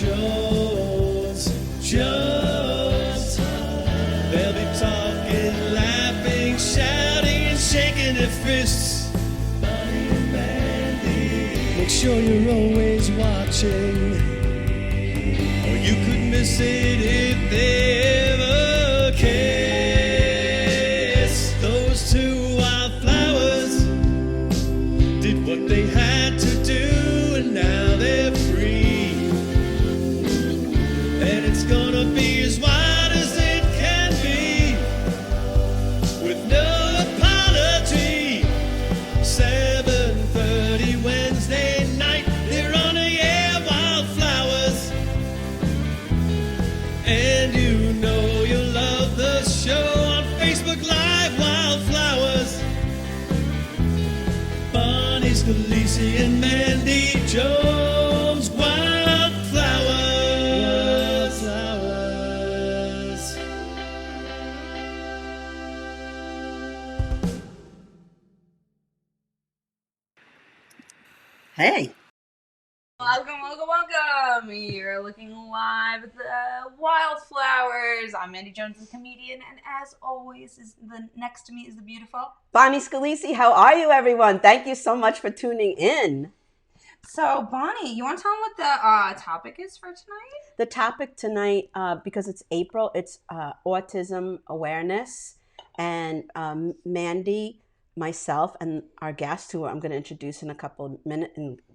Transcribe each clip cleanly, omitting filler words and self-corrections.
Jones. They'll be talking, laughing, shouting, and shaking their fists. Bonnie and Mandy. Make sure you're always watching, or you could miss it if they ever kiss. Those two wildflowers did what they had to do, and now they're free. And it's gonna be as wide as it can be, with no apology. 7:30 Wednesday night, they're on the air, Wildflowers. And you know you'll love the show on Facebook Live, Wildflowers. Bonnie, Scalisi, and Mandy Jones, Wildflowers. Hey. Welcome. You're looking live at the Wildflowers. I'm Mandy Jones, the comedian, and as always, next to me is the beautiful Bonnie Scalisi. How are you, everyone? Thank you so much for tuning in. So, Bonnie, you want to tell them what the topic is for tonight? The topic tonight, because it's April, it's Autism Awareness. And Mandy, myself, and our guest, who I'm going to introduce in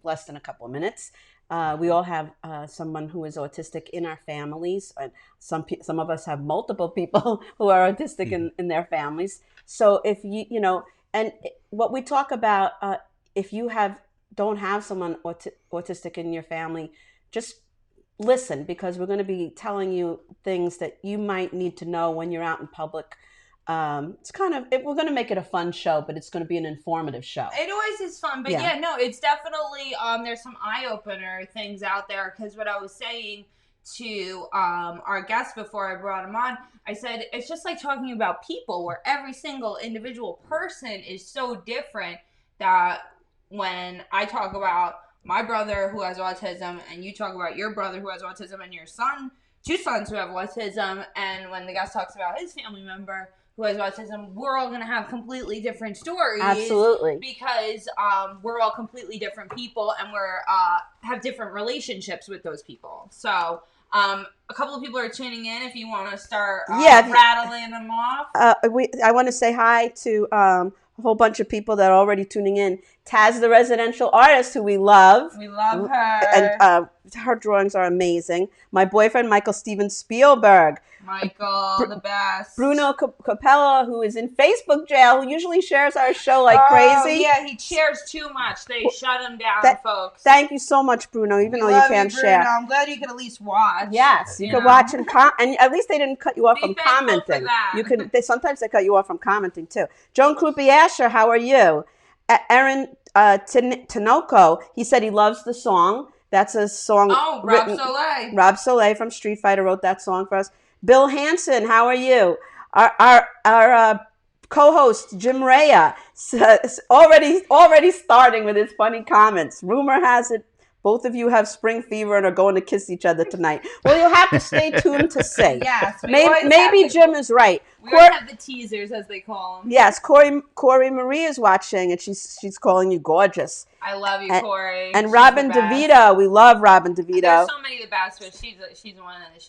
less than a couple of minutes. We all have someone who is autistic in our families, and some of us have multiple people who are autistic in their families. So if and what we talk about, if you don't have someone autistic in your family, just listen, because we're going to be telling you things that you might need to know when you're out in public. We're going to make it a fun show, but it's going to be an informative show. It always is fun, but it's definitely, there's some eye-opener things out there, because what I was saying to our guest before I brought him on, I said, it's just like talking about people, where every single individual person is so different, that when I talk about my brother who has autism, and you talk about your brother who has autism, and your two sons who have autism, and when the guest talks about his family member who has autism, we're all going to have completely different stories. Absolutely. Because we're all completely different people, and we're have different relationships with those people. So a couple of people are tuning in. If you want to start rattling them off. I want to say hi to a whole bunch of people that are already tuning in. Taz, the residential artist, who we love. We love her. And her drawings are amazing. My boyfriend, Michael Steven Spielberg. Michael, the best. Bruno Capella, who is in Facebook jail, who usually shares our show like crazy. Yeah, he shares too much. They shut him down, folks. Thank you so much, Bruno, even though you can't share. I'm glad you could at least watch. Yes, you could watch and at least they didn't cut you off from commenting. Sometimes they cut you off from commenting too. Joan Krupi-Asher, how are you? Aaron Tinoco, he said he loves the song. That's a song. Oh, Rob Soleil. Rob Soleil from Street Fighter wrote that song for us. Bill Hansen, how are you? Our co-host Jim Rea already starting with his funny comments. Rumor has it both of you have spring fever and are going to kiss each other tonight. Well, you'll have to stay tuned to see. Yes, maybe Jim is right. We always have the teasers, as they call them. Yes, Corey Marie is watching, and she's calling you gorgeous. I love you, Corey. And Robin DeVito, we love Robin DeVito. There's so many of the best, but she's one of the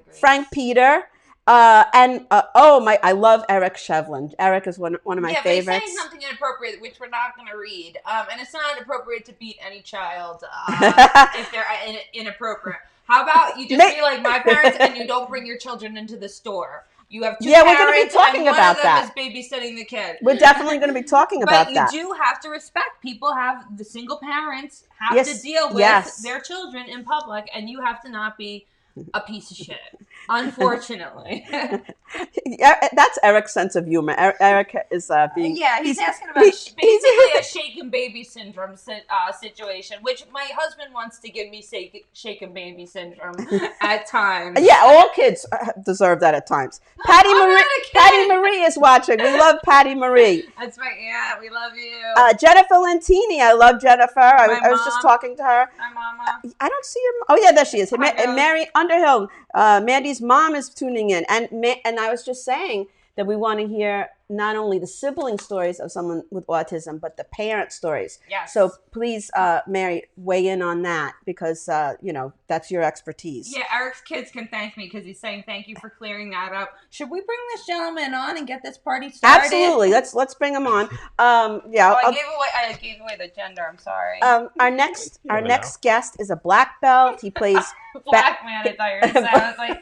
greats. Frank Peter. I love Eric Shevlin. Eric is one of my favorites. But he's saying something inappropriate, which we're not going to read. And it's not appropriate to beat any child if they're inappropriate. How about you just be like my parents and you don't bring your children into the store? You have two parents, we're going to be talking about that. One of them is babysitting the kid. We're definitely going to be talking about that. But you do have to respect. People the single parents have to deal with their children in public, and you have to not be a piece of shit. Unfortunately. Yeah, that's Eric's sense of humor. Eric is being... he's asking about basically a shaken baby syndrome situation, which my husband wants to give me shaken baby syndrome at times. Yeah, all kids deserve that at times. Patty Marie is watching. We love Patty Marie. That's my aunt. We love you. Jennifer Lentini. I love Jennifer. I was just talking to her. My mama. I don't see her. Oh, yeah, there she is. Mary Underhill. Mandy's mom is tuning in. And I was just saying that we want to hear not only the sibling stories of someone with autism, but the parent stories. Yes. So please, Mary, weigh in on that because, that's your expertise. Yeah, Eric's kids can thank me because he's saying thank you for clearing that up. Should we bring this gentleman on and get this party started? Absolutely. Let's bring him on. I gave away the gender. I'm sorry. Our next guest is a black belt. He plays... Black man, I thought you were going to say. I was like,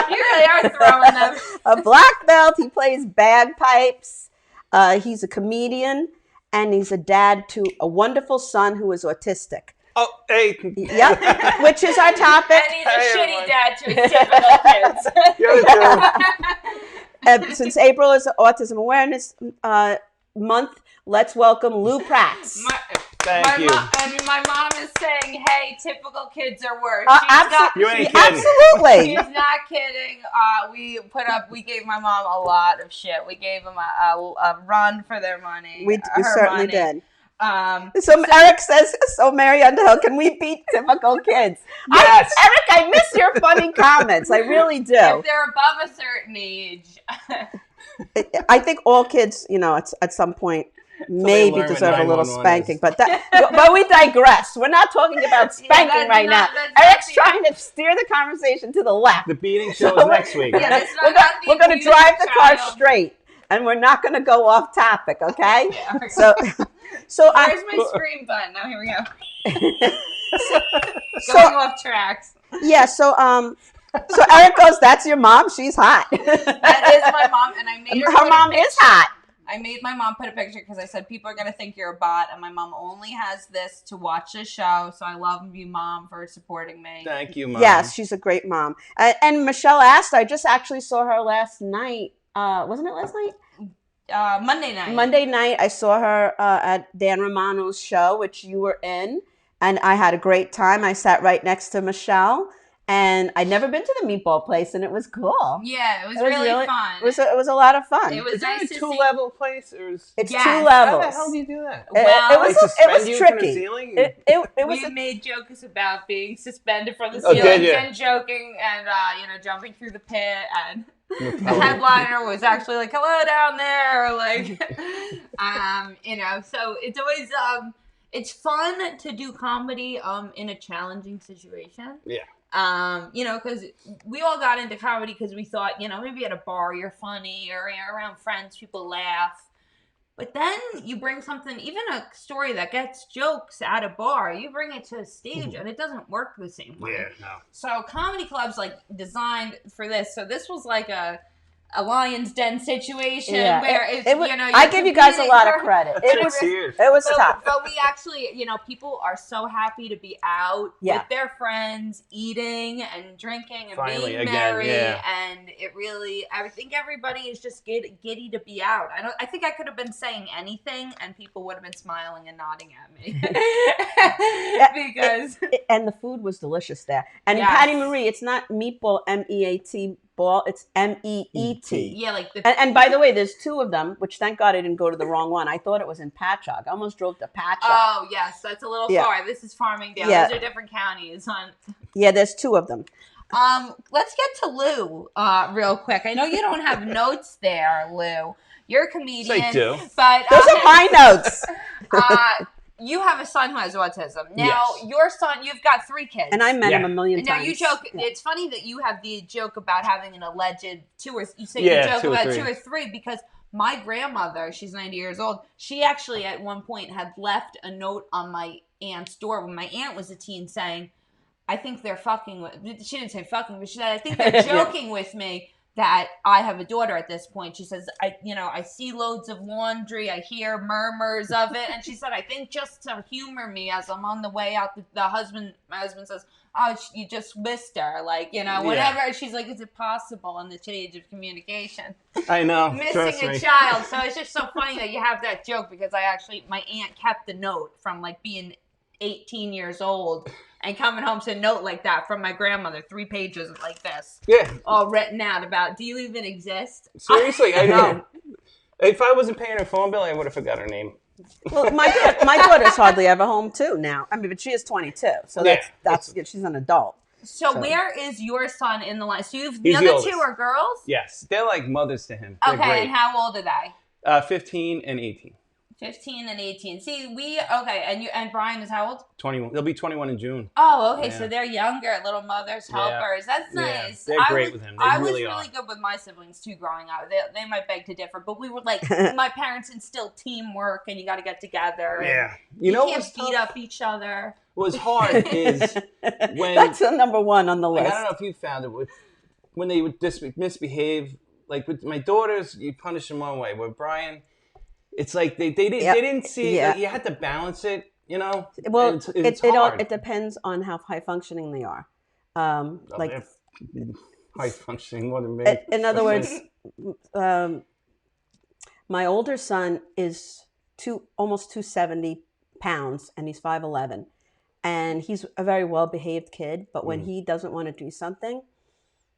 you really are throwing them. A black belt. He plays bagpipes. He's a comedian, and he's a dad to a wonderful son who is autistic. Oh, hey. Yep, which is our topic. And he's a shitty dad to his typical kids. Since April is Autism Awareness Month, let's welcome Lou Prats. Thank you. My mom is saying, hey, typical kids are worse. You ain't kidding. Absolutely. She's not kidding. We gave my mom a lot of shit. We gave them a run for their money. We certainly did. So Eric says, so Mary Underhill, can we beat typical kids? Yes. Eric, I miss your funny comments. I really do. If they're above a certain age. I think all kids, at some point, maybe deserve a little spanking, but we digress. We're not talking about spanking right now. Eric's trying to steer the conversation to the left. The beating show is next week. Yeah, we're going to drive the car straight, and we're not going to go off topic, okay? Yeah, okay. So where's my screen button? Oh, here we go. Going off tracks. Yeah. So Eric goes, "That's your mom. She's hot." That is my mom, and I made her mom is hot. I made my mom put a picture because I said people are going to think you're a bot, and my mom only has this to watch this show, so I love you, Mom, for supporting me. Thank you, Mom. Yes, she's a great mom. And Michelle asked, I just actually saw her last night. Wasn't it last night? Monday night. Monday night, I saw her at Dan Romano's show, which you were in, and I had a great time. I sat right next to Michelle. And I'd never been to the meatball place, and it was cool. Yeah, it was really fun. It was a lot of fun. It was Is nice that to a two-level place? Or is... It's yes. 2 levels. How the hell do you do that? Well, it was tricky. We made jokes about being suspended from the ceilings and joking and jumping through the pit, and the headliner was actually like, "Hello down there," So it's always it's fun to do comedy in a challenging situation. Yeah. Because we all got into comedy because we thought, maybe at a bar you're funny or around friends people laugh. But then you bring something, even a story that gets jokes at a bar, you bring it to a stage and it doesn't work the same way. Yeah, no. So comedy clubs designed for this. So this was like a Lion's Den situation where I give you guys a lot of credit. It was tough. But we actually, people are so happy to be out with their friends, eating and drinking and being merry, and it really, I think everybody is just giddy to be out. I think I could have been saying anything and people would have been smiling and nodding at me because and the food was delicious there. And Patty Marie, it's not meatball, MEAT. Ball, it's MEET. Yeah, and by the way, there's 2 of them, which thank God I didn't go to the wrong one. I thought it was in Patchogue. I almost drove to Patchogue. Oh, yes, that's a little far. This is Farmingdale. Yeah. Those are different counties. Yeah, there's 2 of them. Let's get to Lou real quick. I know you don't have notes there, Lou. You're a comedian. I do. But those are my notes. You have a son who has autism. Now, your son, you've got 3 kids. And I met him a million times. Now, you joke, it's funny that you have the joke about having an alleged 2 or 3 because my grandmother, she's 90 years old, she actually at one point had left a note on my aunt's door when my aunt was a teen saying, I think they're fucking with, she didn't say fucking, but she said, I think they're joking with me that I have a daughter at this point. She says, I see loads of laundry, I hear murmurs of it, and she said, I think just to humor me as I'm on the way out, my husband says, oh, you just missed her, like, whatever. Yeah. She's like, is it possible in the age of communication? I know. Missing a child. So it's just so funny that you have that joke, because my aunt kept the note from like being 18 years old and coming home to a note like that from my grandmother, 3 pages like this. Yeah. All written out about, do you even exist? Seriously, I know. If I wasn't paying her phone bill, I would have forgot her name. Well, my daughter's hardly ever home too now. I mean, but she is 22, so that's she's an adult. So where is your son in the line? So the He's other the two are girls? Yes, they're like mothers to him. They're Okay, great. and how old are they? 15 and 18. 15 and 18. See, and Brian is how old? 21. They'll be 21 in June. Oh, okay. Yeah. So they're younger, little mothers, helpers. That's nice. They're great with him. They I really was are. really good with my siblings too growing up. They might beg to differ, but we were like, my parents instilled teamwork, and you got to get together. Yeah. You know can't what's beat tough? up each other. What's hard is when That's the number one on the like, list. I don't know if you found it when they would misbehave. Like with my daughters, you punish them one way. With Brian, it's like they didn't see. Yeah. Like, you had to balance it. Well, it's hard. it depends on how high functioning they are. They're high functioning more than me. In other words, my older son is almost 270 pounds, and he's 5'11", and he's a very well behaved kid. But when he doesn't want to do something,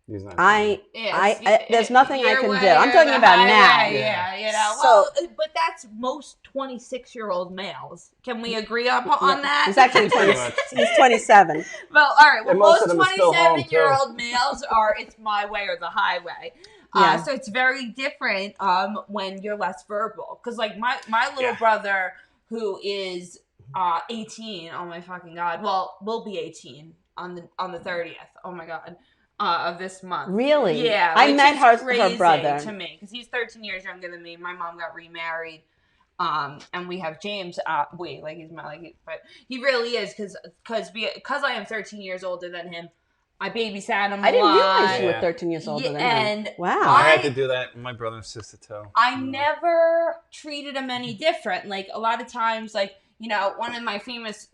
He's not there's nothing I can do. I'm talking about now. Yeah. So, but that's most 26-year-old males. Can we agree on that? he's actually he's 27. Well, all right. Well, And most most of them are still home, 27-year-old males are it's my way or the highway. Yeah. So it's very different when you're less verbal. Because like my little brother, who is 18, oh my fucking God. Well, will be 18 on the 30th. Oh my God. Of this month. Really? Yeah. I met her crazy brother. To me, because he's 13 years younger than me. My mom got remarried. And we have James. But he really is because I am 13 years older than him. I babysat him. I didn't realize lot. you were 13 years older than him. And wow. I had to do that with my brother and sister too. I never treated him any different. Like a lot of times, like, one of my famous,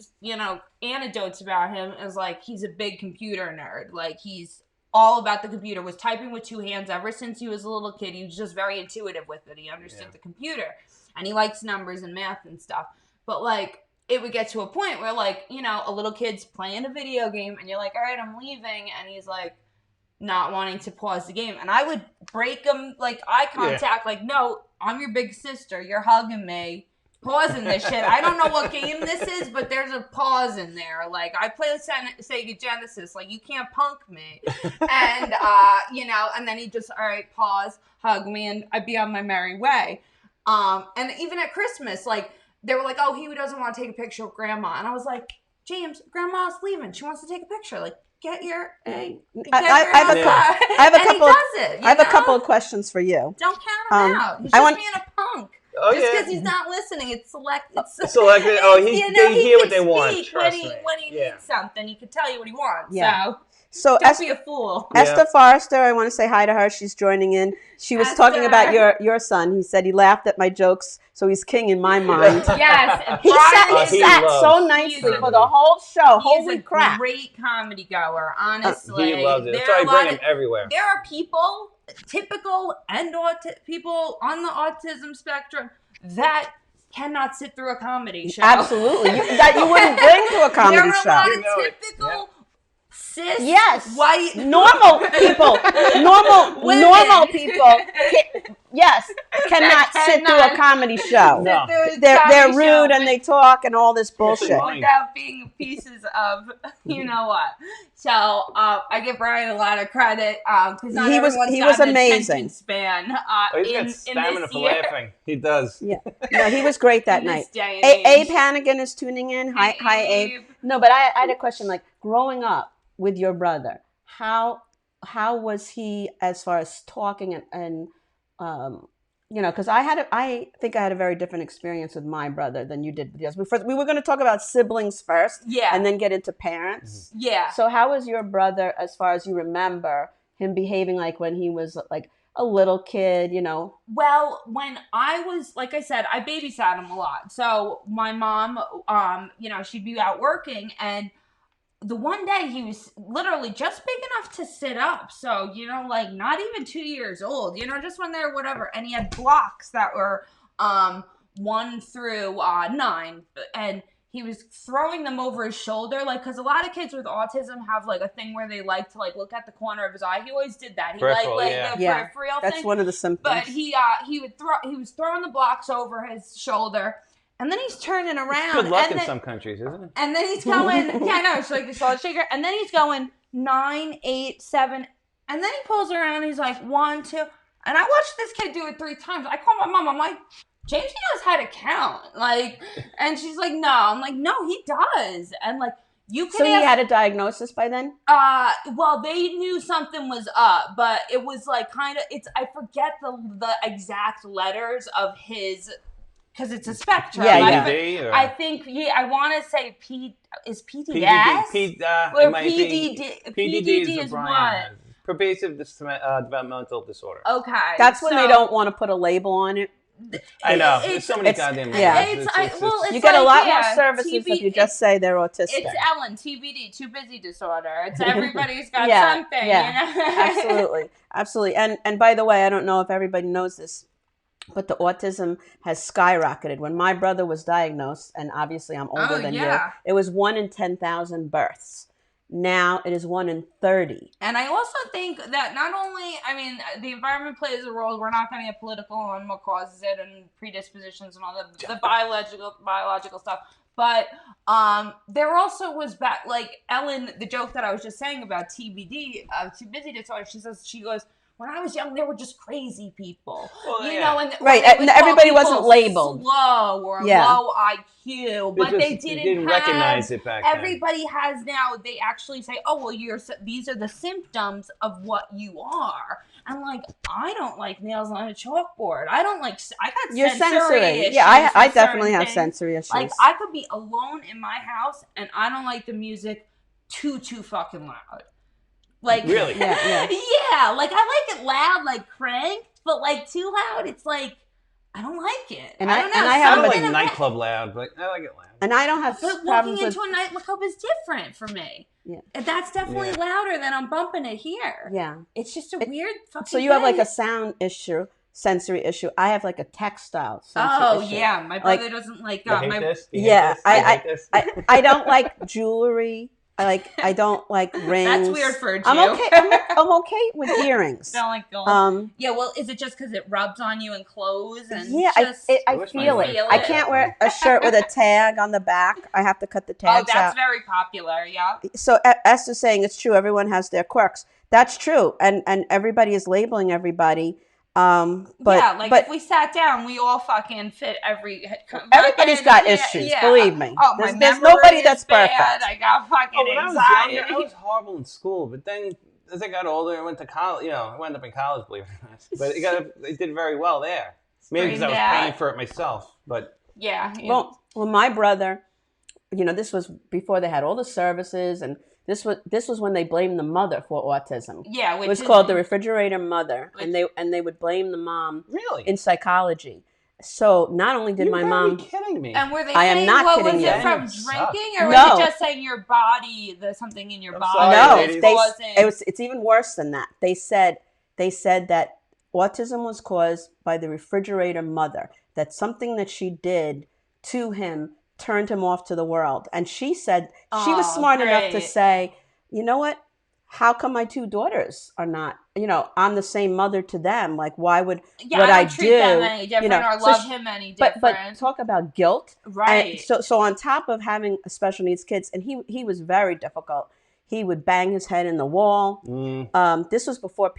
anecdotes about him is like, he's a big computer nerd. Like he's all about the computer, was typing with 2 hands ever since he was a little kid. He was just very intuitive with it. He understood the computer and he likes numbers and math and stuff. But like, it would get to a point where like, a little kid's playing a video game and you're like, all right, I'm leaving. And he's like, not wanting to pause the game. And I would break him like eye contact, like, no, I'm your big sister. You're hugging me. Pausing this shit. I don't know what game this is, but there's a pause in there. Like, I play Sega Genesis. Like, you can't punk me. And, and then he just, all right, pause, hug me, and I'd be on my merry way. And even at Christmas, like, they were like, oh, he doesn't want to take a picture of Grandma. And I was like, James, Grandma's leaving. She wants to take a picture. Like, get your... I have a couple of questions for you. Don't count him out. He's just being a punk. Oh, just because he's not listening, it's selected. Selected. Oh, they hear what they want. When he needs something, he can tell you what he wants. Yeah. So don't be a fool. Esther Forrester, I want to say hi to her. She's joining in. She was talking about your son. He said he laughed at my jokes, so he's king in my mind. Yes. He sat so nicely for the whole show. Holy crap. He's a great comedy goer, honestly. He loves it. That's why I bring him everywhere. There are people, typical and people on the autism spectrum, that cannot sit through a comedy show. Absolutely. That you wouldn't bring to a comedy show. There are a lot of typical cis, white, normal people, normal people, cannot sit through a comedy show. No. They're rude and they talk and all this bullshit without being pieces of you know what. So I give Brian a lot of credit because he was amazing. Span he's got stamina for laughing. He does. Yeah, no, he was great that night. Abe Hannigan is tuning in. Hi, Abe. No, but I had a question. Like growing up with your brother, how was he as far as talking and because I think I had a very different experience with my brother than you did with yours. We were going to talk about siblings first, and then get into parents. Yeah. So how was your brother as far as you remember him behaving like when he was like a little kid, you know? Well, when I was, like I said, I babysat him a lot. So my mom, you know, she'd be out working, and the one day he was literally just big enough to sit up. So, you know, like not even 2 years old, you know, just when they're whatever. And he had blocks that were 1 through 9. And he was throwing them over his shoulder, like, because a lot of kids with autism have like a thing where they like to like look at the corner of his eye. He always did that. He Peripheral, like yeah. the peripheral That's thing. one of the symptoms. But he was throwing the blocks over his shoulder, and then he's turning around. Good luck and in then, some countries, isn't it? and then he's going, yeah, I know, it's like the salt shaker. And then he's going 9, 8, 7, and then he pulls around and he's like 1, 2. And I watched this kid do it 3 times. I call my mom. I'm like, James knows how to count. Like, and she's like, no. I'm like, no, he does. And like, you can. So he had a diagnosis by then? Well, they knew something was up, but it was like kind of. I forget the exact letters of his. Because it's a spectrum. Yeah, yeah. I think, I want to say is PDS? Or PDD. PDD is what? Pervasive developmental disorder. Okay. That's when they don't want to put a label on it. I know. There's so many goddamn labels. It's you get a lot more yeah, services if you just say they're autistic. It's Ellen, TBD, too busy disorder. It's everybody's got something. Yeah, You know? Absolutely. Absolutely. And by the way, I don't know if everybody knows this, but the autism has skyrocketed. When my brother was diagnosed, and obviously I'm older than you, it was 1 in 10,000 births. Now it is 1 in 30. And I also think that not only, I mean, the environment plays a role. We're not going to get political on what causes it and predispositions and all the biological stuff. But there also was back, like Ellen, the joke that I was just saying about TBD, too busy disorder. She goes, when I was young, they were just crazy people, you know, and everybody wasn't labeled slow or low IQ, but they didn't recognize it back then. Everybody has now. They actually say, "Oh, well, these are the symptoms of what you are." And like, I don't like nails on a chalkboard. I don't like. I got sensory issues. Yeah, I definitely have sensory issues. Like, I could be alone in my house, and I don't like the music too fucking loud. Like, really? Yeah. Like, I like it loud, like cranked, but like too loud, it's like, I don't like it. And I don't know. I don't like nightclub loud, but I like it loud. And I don't have but walking into a nightclub is different for me. Yeah. And that's definitely louder than I'm bumping it here. Yeah. It's just a weird fucking So you have like a sound issue, sensory issue. I have like a textile sensory issue. Yeah. My brother doesn't like I don't like jewelry. I don't like rings. That's weird for a Jew. I'm okay with earrings. Don't like gold. Yeah, well, is it just because it rubs on you in clothes? And I feel it. I can't wear a shirt with a tag on the back. I have to cut the tags out. Oh, that's very popular, yeah. So Esther's saying it's true. Everyone has their quirks. That's true. And everybody is labeling everybody. But if we sat down, we all fucking fit everybody's got issues. Yeah. Believe me. Oh, there's nobody that's perfect. I got fucking anxiety. I was horrible in school, but then as I got older, I went to college. You know, I wound up in college, believe it or not. But I did very well there. Maybe because I was paying for it myself. But yeah. Well, my brother, you know, this was before they had all the services and. This was when they blamed the mother for autism. Yeah, it was called the refrigerator mother, and they would blame the mom. Really? In psychology. So not only did my mom. You're kidding me. And were they I saying am not what kidding was it you. from drinking, or was it just saying your body, something in your body? No, it's even worse than that. They said that autism was caused by the refrigerator mother. That something that she did to him turned him off to the world. And she said she was smart enough to say, you know what? How come my 2 daughters are not, you know, I'm the same mother to them. Like, why would what I do, treat them any different, you know, or love him any different. But talk about guilt. Right. And so on top of having special needs kids, and he was very difficult. He would bang his head in the wall. This was before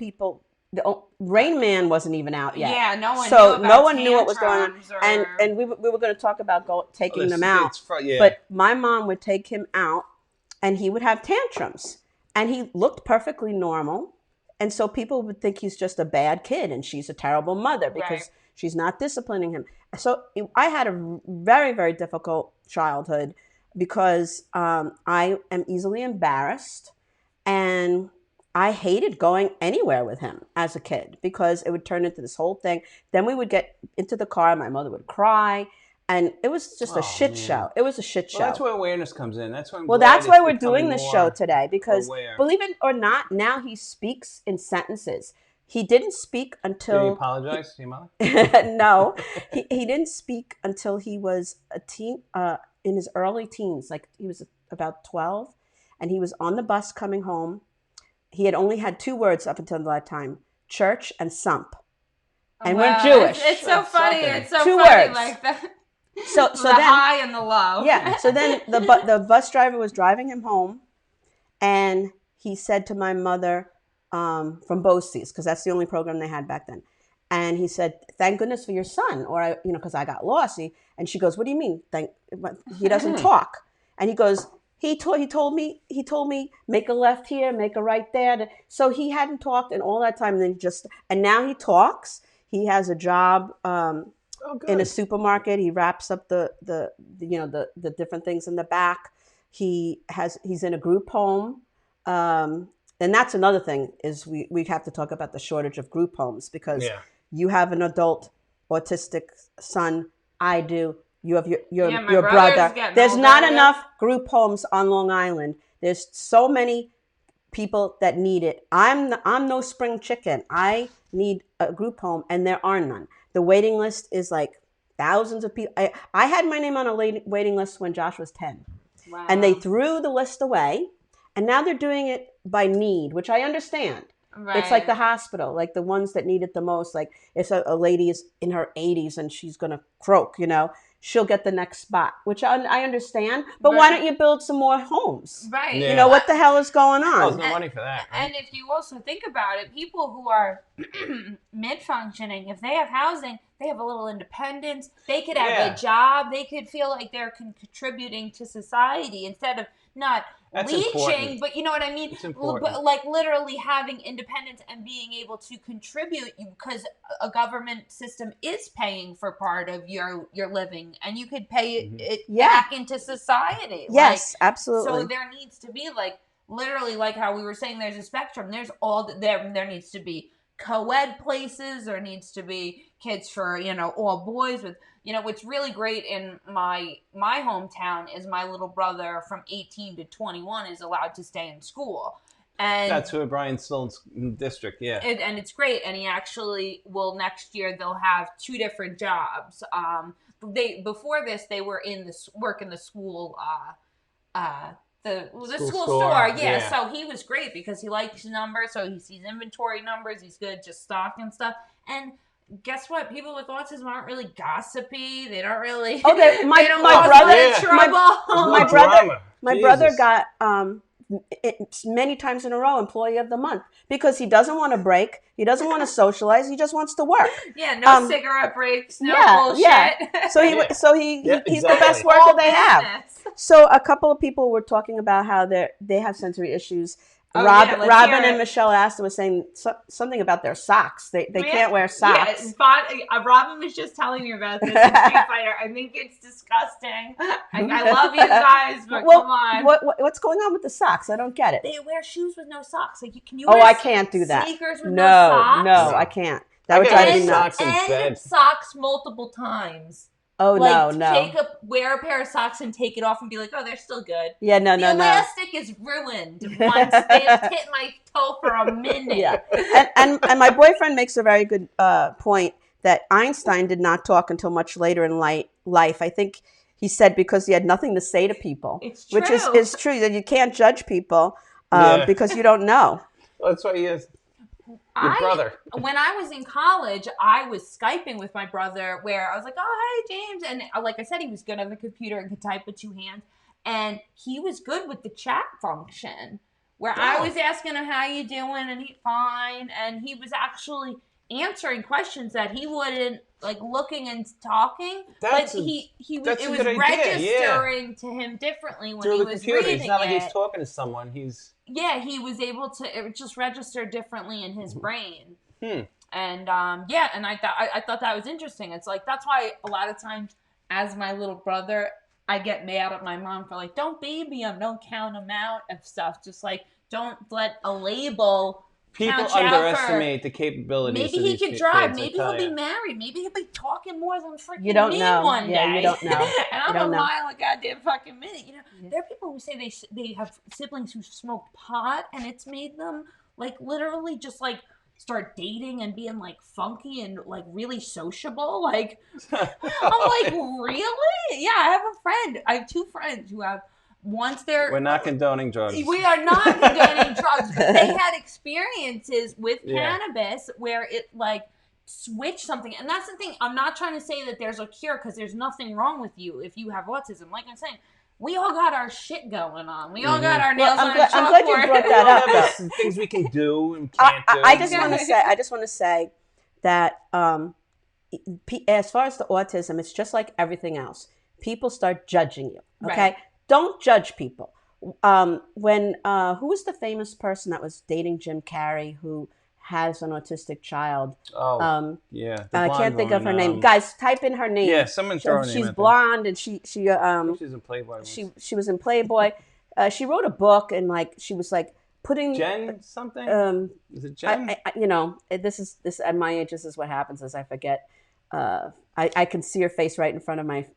Rain Man wasn't even out yet. Yeah, no one knew what was going on. And we were going to talk about taking them out. But my mom would take him out, and he would have tantrums. And he looked perfectly normal. And so people would think he's just a bad kid, and she's a terrible mother because she's not disciplining him. So I had a very, very difficult childhood because I am easily embarrassed. And I hated going anywhere with him as a kid because it would turn into this whole thing. Then we would get into the car, my mother would cry, and it was just a shit show. It was a shit show. Well, that's where awareness comes in. That's why that's why we're doing this show today, because aware. Believe it or not, now he speaks in sentences. He didn't speak until... Did he apologize to your mother? No, he didn't speak until he was a teen, in his early teens. Like he was about 12, and he was on the bus coming home. He had only had 2 words up until that time: church and sump. And we're Jewish. It's so funny. It's so 2 funny words. like that. So the then, high and the low. Yeah. So then the bus driver was driving him home, and he said to my mother, from BOCES, because that's the only program they had back then. And he said, "Thank goodness for your son," or because I got lost. And she goes, "What do you mean? He doesn't talk?" And he goes, He told me, make a left here, make a right there. So he hadn't talked in all that time. And now he talks. He has a job in a supermarket. He wraps up the different things in the back. He's in a group home. And that's another thing is we have to talk about the shortage of group homes, because you have an adult autistic son. I do. You have your brother. There's not enough group homes on Long Island. There's so many people that need it. I'm no spring chicken. I need a group home, and there are none. The waiting list is like thousands of people. I had my name on a waiting list when Josh was 10. Wow. And they threw the list away, and now they're doing it by need, which I understand. Right. It's like the hospital, like the ones that need it the most. Like if a lady is in her 80s and she's going to croak, she'll get the next spot, which I understand. But why don't you build some more homes? Right. Yeah. What the hell is going on? There's no money for that. Right? And if you also think about it, people who are mid-functioning, if they have housing, they have a little independence. They could have a job. They could feel like they're contributing to society instead of not leeching, important. But you know what I mean? It's important. But like literally having independence and being able to contribute, because a government system is paying for part of your living, and you could pay it back into society. Yes, absolutely. So there needs to be literally like how we were saying, there's a spectrum. There's there needs to be co-ed places. There needs to be kids for, all boys with, what's really great in my hometown is my little brother from 18 to 21 is allowed to stay in school. And that's where Brian's still in district, and it's great. And he actually next year they'll have 2 different jobs. Before this, they were work in the school, the school store. Yeah. So he was great because he likes numbers. So he sees inventory numbers. He's good at just stock and stuff. And guess what? People with autism aren't really gossipy. They don't really. Okay, my brother got many times in a row Employee of the Month because he doesn't want to break. He doesn't want to socialize. He just wants to work. Yeah, no cigarette breaks, no bullshit. Yeah. So he's the best worker they have. So a couple of people were talking about how they have sensory issues. Robin and Michelle Aston was saying something about their socks. They can't wear socks. Yeah, Robin was just telling me about this in Street Fighter. I think it's disgusting. I love you guys, but come on. What's going on with the socks? I don't get it. They wear shoes with no socks. Can you I can't do that. Sneakers with no socks? No, I can't. That would drive me nuts. And socks multiple times. Oh, no. Wear a pair of socks and take it off and be like, oh, they're still good. Yeah, no. The elastic is ruined once they've hit my toe for a minute. Yeah. And my boyfriend makes a very good point that Einstein did not talk until much later in life. I think he said because he had nothing to say to people. It's true. Which is true, that you can't judge people because you don't know. Well, that's why he is. Your brother. When I was in college, I was Skyping with my brother where I was like, oh, hey, James. And like I said, he was good on the computer and could type with 2 hands. And he was good with the chat function where I was asking him, how you doing? And he's fine. And he was actually answering questions that he wouldn't, looking and talking. But it was registering to him differently when he was reading it. It's not like he's talking to someone. He was able to just register differently in his brain. And and I thought that was interesting. It's like that's why a lot of times as my little brother I get mad at my mom for like, don't baby them, don't count them out of stuff. Just like, don't let a label. People underestimate the capabilities. Maybe of he these could drive. kids, Maybe he'll be married. Maybe he'll be talking more than freaking You don't me know. one day. Yeah, you don't know. And I'm a mile a goddamn fucking minute. You know, there are people who say they have siblings who smoke pot, and it's made them like literally just like start dating and being like funky and like really sociable. Like, I'm like, really? Yeah, I have a friend. I have 2 friends who have. Once they're... We're not condoning drugs. We are not condoning drugs. But they had experiences with cannabis where it like switched something. And that's the thing. I'm not trying to say that there's a cure because there's nothing wrong with you if you have autism. Like I'm saying, we all got our shit going on. We all got our nails on our chalkboard. I'm glad you brought that up. Some things we can do and can't do. I just want to say that as far as the autism, it's just like everything else. People start judging you. Okay. Right. Don't judge people. When who was the famous person that was dating Jim Carrey who has an autistic child? Yeah. I can't think of her name. Guys, type in her name. Yeah, someone throw her name. She's blonde and she's in Playboy. She was in Playboy. She wrote a book and like she was like putting Jen something. Is it Jen? This at my age. This is what happens is I forget. I can see her face right in front of my.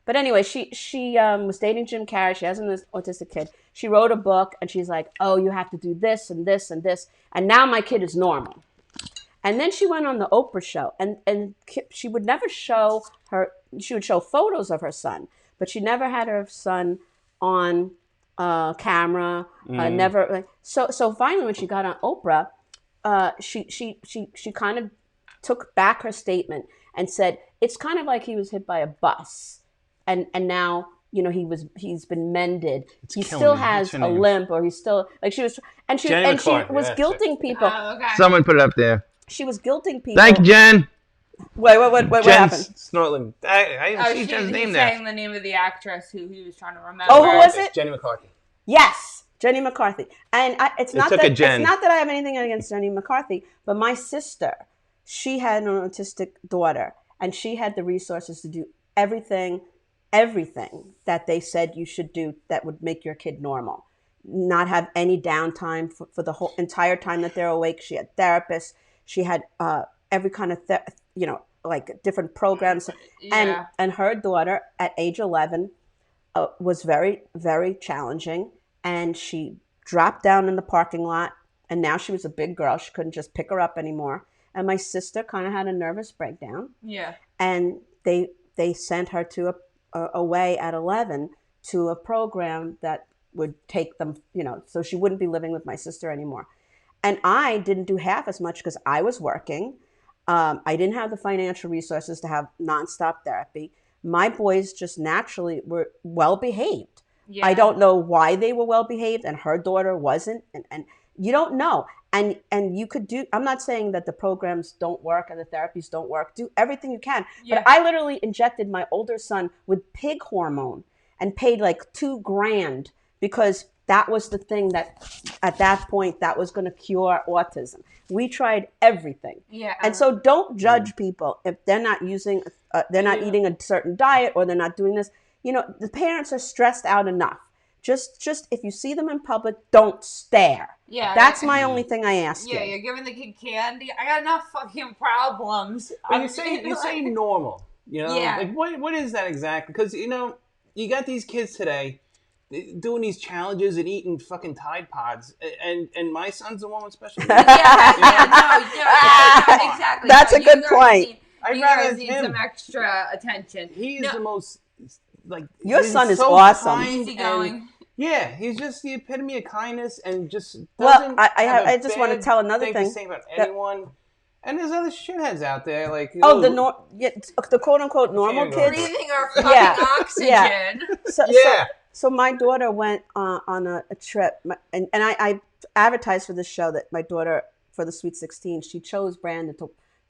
But anyway, she was dating Jim Carrey. She has an autistic kid. She wrote a book, and she's like, "Oh, you have to do this and this and this, and now my kid is normal." And then she went on the Oprah show, and she would never show her. She would show photos of her son, but she never had her son on camera. Never. So finally, when she got on Oprah, she kind of took back her statement and said, it's kind of like he was hit by a bus, and now he's been mended. He still has a limp, or he's still like she was guilting people. Oh, okay. Someone put it up there. She was guilting people. Thank you, Jen. Wait, what happened? Snortling. I didn't see Jen's name there. He's saying the name of the actress who he was trying to remember. Oh, who was it? Jenny McCarthy. Yes, Jenny McCarthy. And it's not that I have anything against Jenny McCarthy, but my sister, she had an autistic daughter, and she had the resources to do everything that they said you should do that would make your kid normal. Not have any downtime for the whole entire time that they're awake. She had therapists. She had every kind of, like different programs. Yeah. And her daughter at age 11 was very, very challenging. And she dropped down in the parking lot. And now she was a big girl. She couldn't just pick her up anymore. And my sister kind of had a nervous breakdown. Yeah. And they sent her to away at 11 to a program that would take them, so she wouldn't be living with my sister anymore. And I didn't do half as much because I was working. I didn't have the financial resources to have nonstop therapy. My boys just naturally were well-behaved. Yeah. I don't know why they were well-behaved and her daughter wasn't. And you don't know. And you could do, I'm not saying that the programs don't work and the therapies don't work. Do everything you can. Yeah. But I literally injected my older son with pig hormone and paid like $2,000 because that was the thing that at that point that was going to cure autism. We tried everything. Yeah. And so don't judge people if they're not using, they're not eating a certain diet or they're not doing this. The parents are stressed out enough. Just if you see them in public, don't stare. Yeah, that's my only thing I ask you. Yeah, you're giving the kid candy. I got enough fucking problems. You say normal. Yeah. Like what is that exactly? Because you got these kids today doing these challenges and eating fucking Tide Pods, and my son's the one with special needs. Exactly. That's a good point. You guys need some extra attention. He is the most your son is so awesome. Easygoing. Yeah, he's just the epitome of kindness and just doesn't I just want to tell another thing to say about anyone. And there's other shitheads out there like the quote unquote normal kids breathing our fucking oxygen. Yeah. So my daughter went on a trip, and I advertised for this show that my daughter, for the Sweet 16, she chose Brandon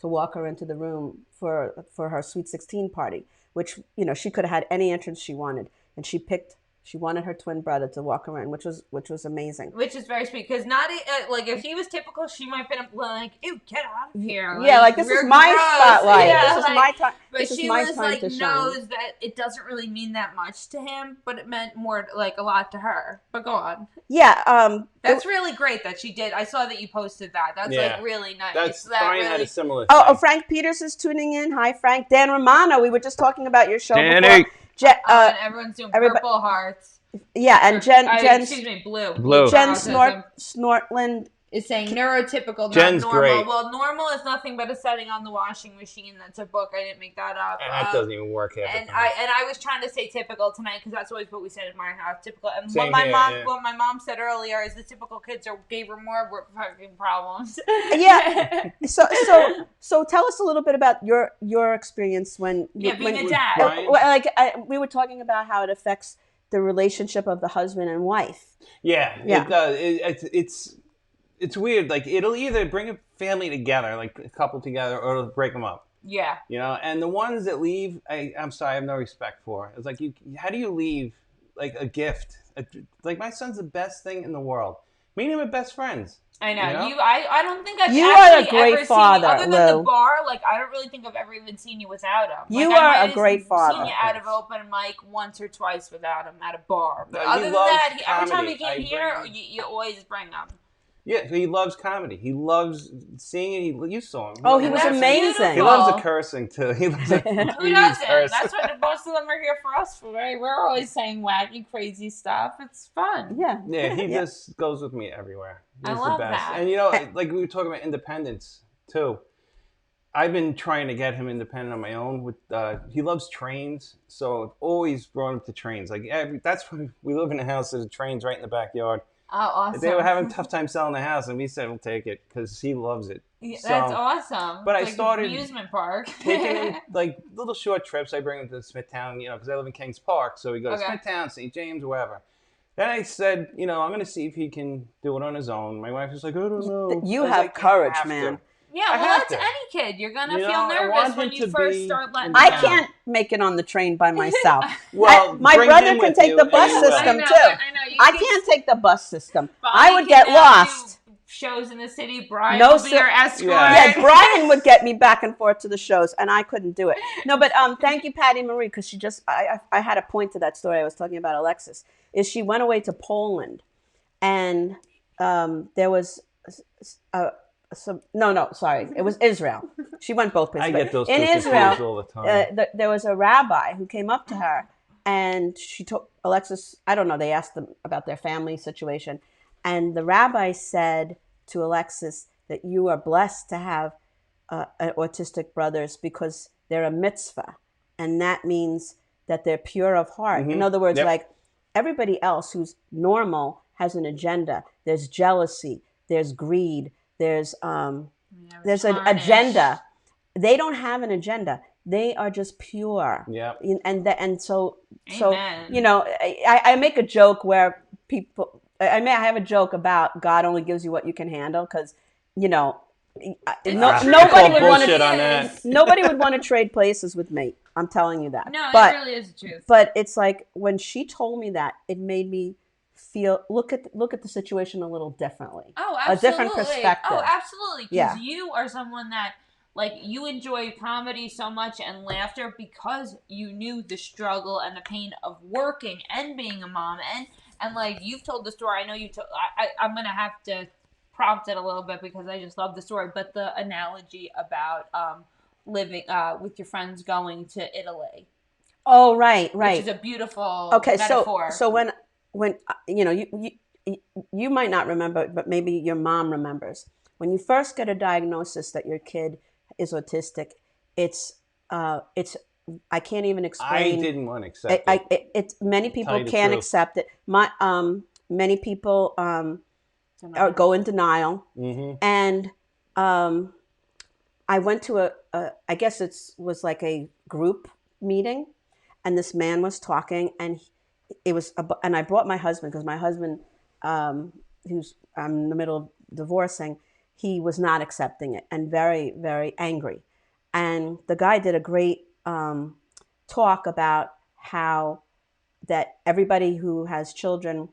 to walk her into the room for her Sweet 16 party, which she could have had any entrance she wanted, and she picked She wanted her twin brother to walk around, which was amazing. Which is very sweet, because not like if he was typical, she might have been like, "Ew, get out of here!" Yeah, like this is my spotlight. Yeah, this is my time. But this she is my was time like, to shine. knows that it doesn't really mean that much to him, but it meant more, like a lot to her. But go on. Yeah, that's really great that she did. I saw that you posted that. That's like really nice. Brian had a similar. Oh, Frank Peters is tuning in. Hi, Frank. Dan Romano. We were just talking about your show Danny. before. And everyone's doing purple hearts. Yeah, and Jen. Excuse me, blue. Jen Snortland is saying neurotypical, Jen's not normal. Great. Well, normal is nothing but a setting on the washing machine. That's a book. I didn't make that up. And that doesn't even work half the time. I was trying to say typical tonight because that's always what we said in my house. Typical. And Same what my mom said earlier is the typical kids gave her more fucking problems. Yeah. So tell us a little bit about your experience when being a dad. We were talking about how it affects the relationship of the husband and wife. Yeah. It does. It's weird. Like, it'll either bring a family together, like a couple together, or it'll break them up. Yeah. You know, and the ones that leave, I'm sorry, I have no respect for. It's like, how do you leave, like, a gift? Like, my son's the best thing in the world. Me and him are best friends. I know. You know? I don't think I've you actually are a great ever father, seen you, other than Lou. the bar, like, I don't really think I've ever even seen you without him. You like, are a great father. I've seen you out of open mic once or twice without him at a bar. But No, other than that, every time comedy. he came here, you always bring him. Yeah, he loves comedy. He loves seeing it. You saw him. Oh, he was amazing. Beautiful. He loves the cursing too. He loves Who doesn't? That's what most of them are here for us for, right? We're always saying wacky, crazy stuff. It's fun. Yeah. Yeah, he just goes with me everywhere. He's I love the best. that. And you know, like we were talking about independence too. I've been trying to get him independent on my own. With he loves trains, so I've always brought him to trains. Like that's when we live in a house. There's trains right in the backyard. Oh, awesome. They were having a tough time selling the house, and we said we'll take it because he loves it. Yeah, that's awesome. But it's I started an amusement park. taking him like little short trips. I bring him to Smithtown, you know, because I live in Kings Park, so we go to Smithtown, St. James, wherever. Then I said, you know, I'm going to see if he can do it on his own. My wife was like, I don't know. You have courage, man. Yeah, well, that's any kid. You're going to feel nervous when you first start letting I can't make it on the train by myself. Well, my brother can take the bus system, too. I can't take the bus system. I would get lost. Shows in the city, Brian will be your escort. Yeah, Brian would get me back and forth to the shows, and I couldn't do it. No, but thank you, Patty Marie, because she just, I had a point to that story I was talking about Alexis, is she went away to Poland, and there was it was Israel. She went both places. I get those in two Israel all the time. there was a rabbi who came up to her, and she told Alexis, I don't know, they asked them about their family situation, and the rabbi said to Alexis that you are blessed to have autistic brothers because they're a mitzvah, and that means that they're pure of heart. In other words, like everybody else who's normal has an agenda. There's jealousy, there's greed, there's an agenda. They don't have an agenda. They are just pure. Yeah. And so you know, I make a joke where people. I have a joke about God only gives you what you can handle, because, you know, nobody would want to. Nobody would want to trade places with me. I'm telling you that. No, but, it really is the truth. But it's like when she told me that, it made me feel look at the situation a little differently. Oh, absolutely. A different perspective. Oh, absolutely. Because Yeah. you are someone that, like, you enjoy comedy so much and laughter because you knew the struggle and the pain of working and being a mom. And like, you've told the story. I know you told. I'm gonna have to prompt it a little bit because I just love the story. But the analogy about living with your friends going to Italy. Oh, right. Which is a beautiful metaphor. So when you know, you might not remember, but maybe your mom remembers. When you first get a diagnosis that your kid is autistic, it's I can't even explain. I didn't want to accept it. It's many people can't accept it. Many people go in denial. Mm-hmm. And I went to I guess it was like a group meeting, and this man was talking, and and I brought my husband, because my husband, who's I'm in the middle of divorcing, he was not accepting it and very, very angry. And the guy did a great talk about how that everybody who has children,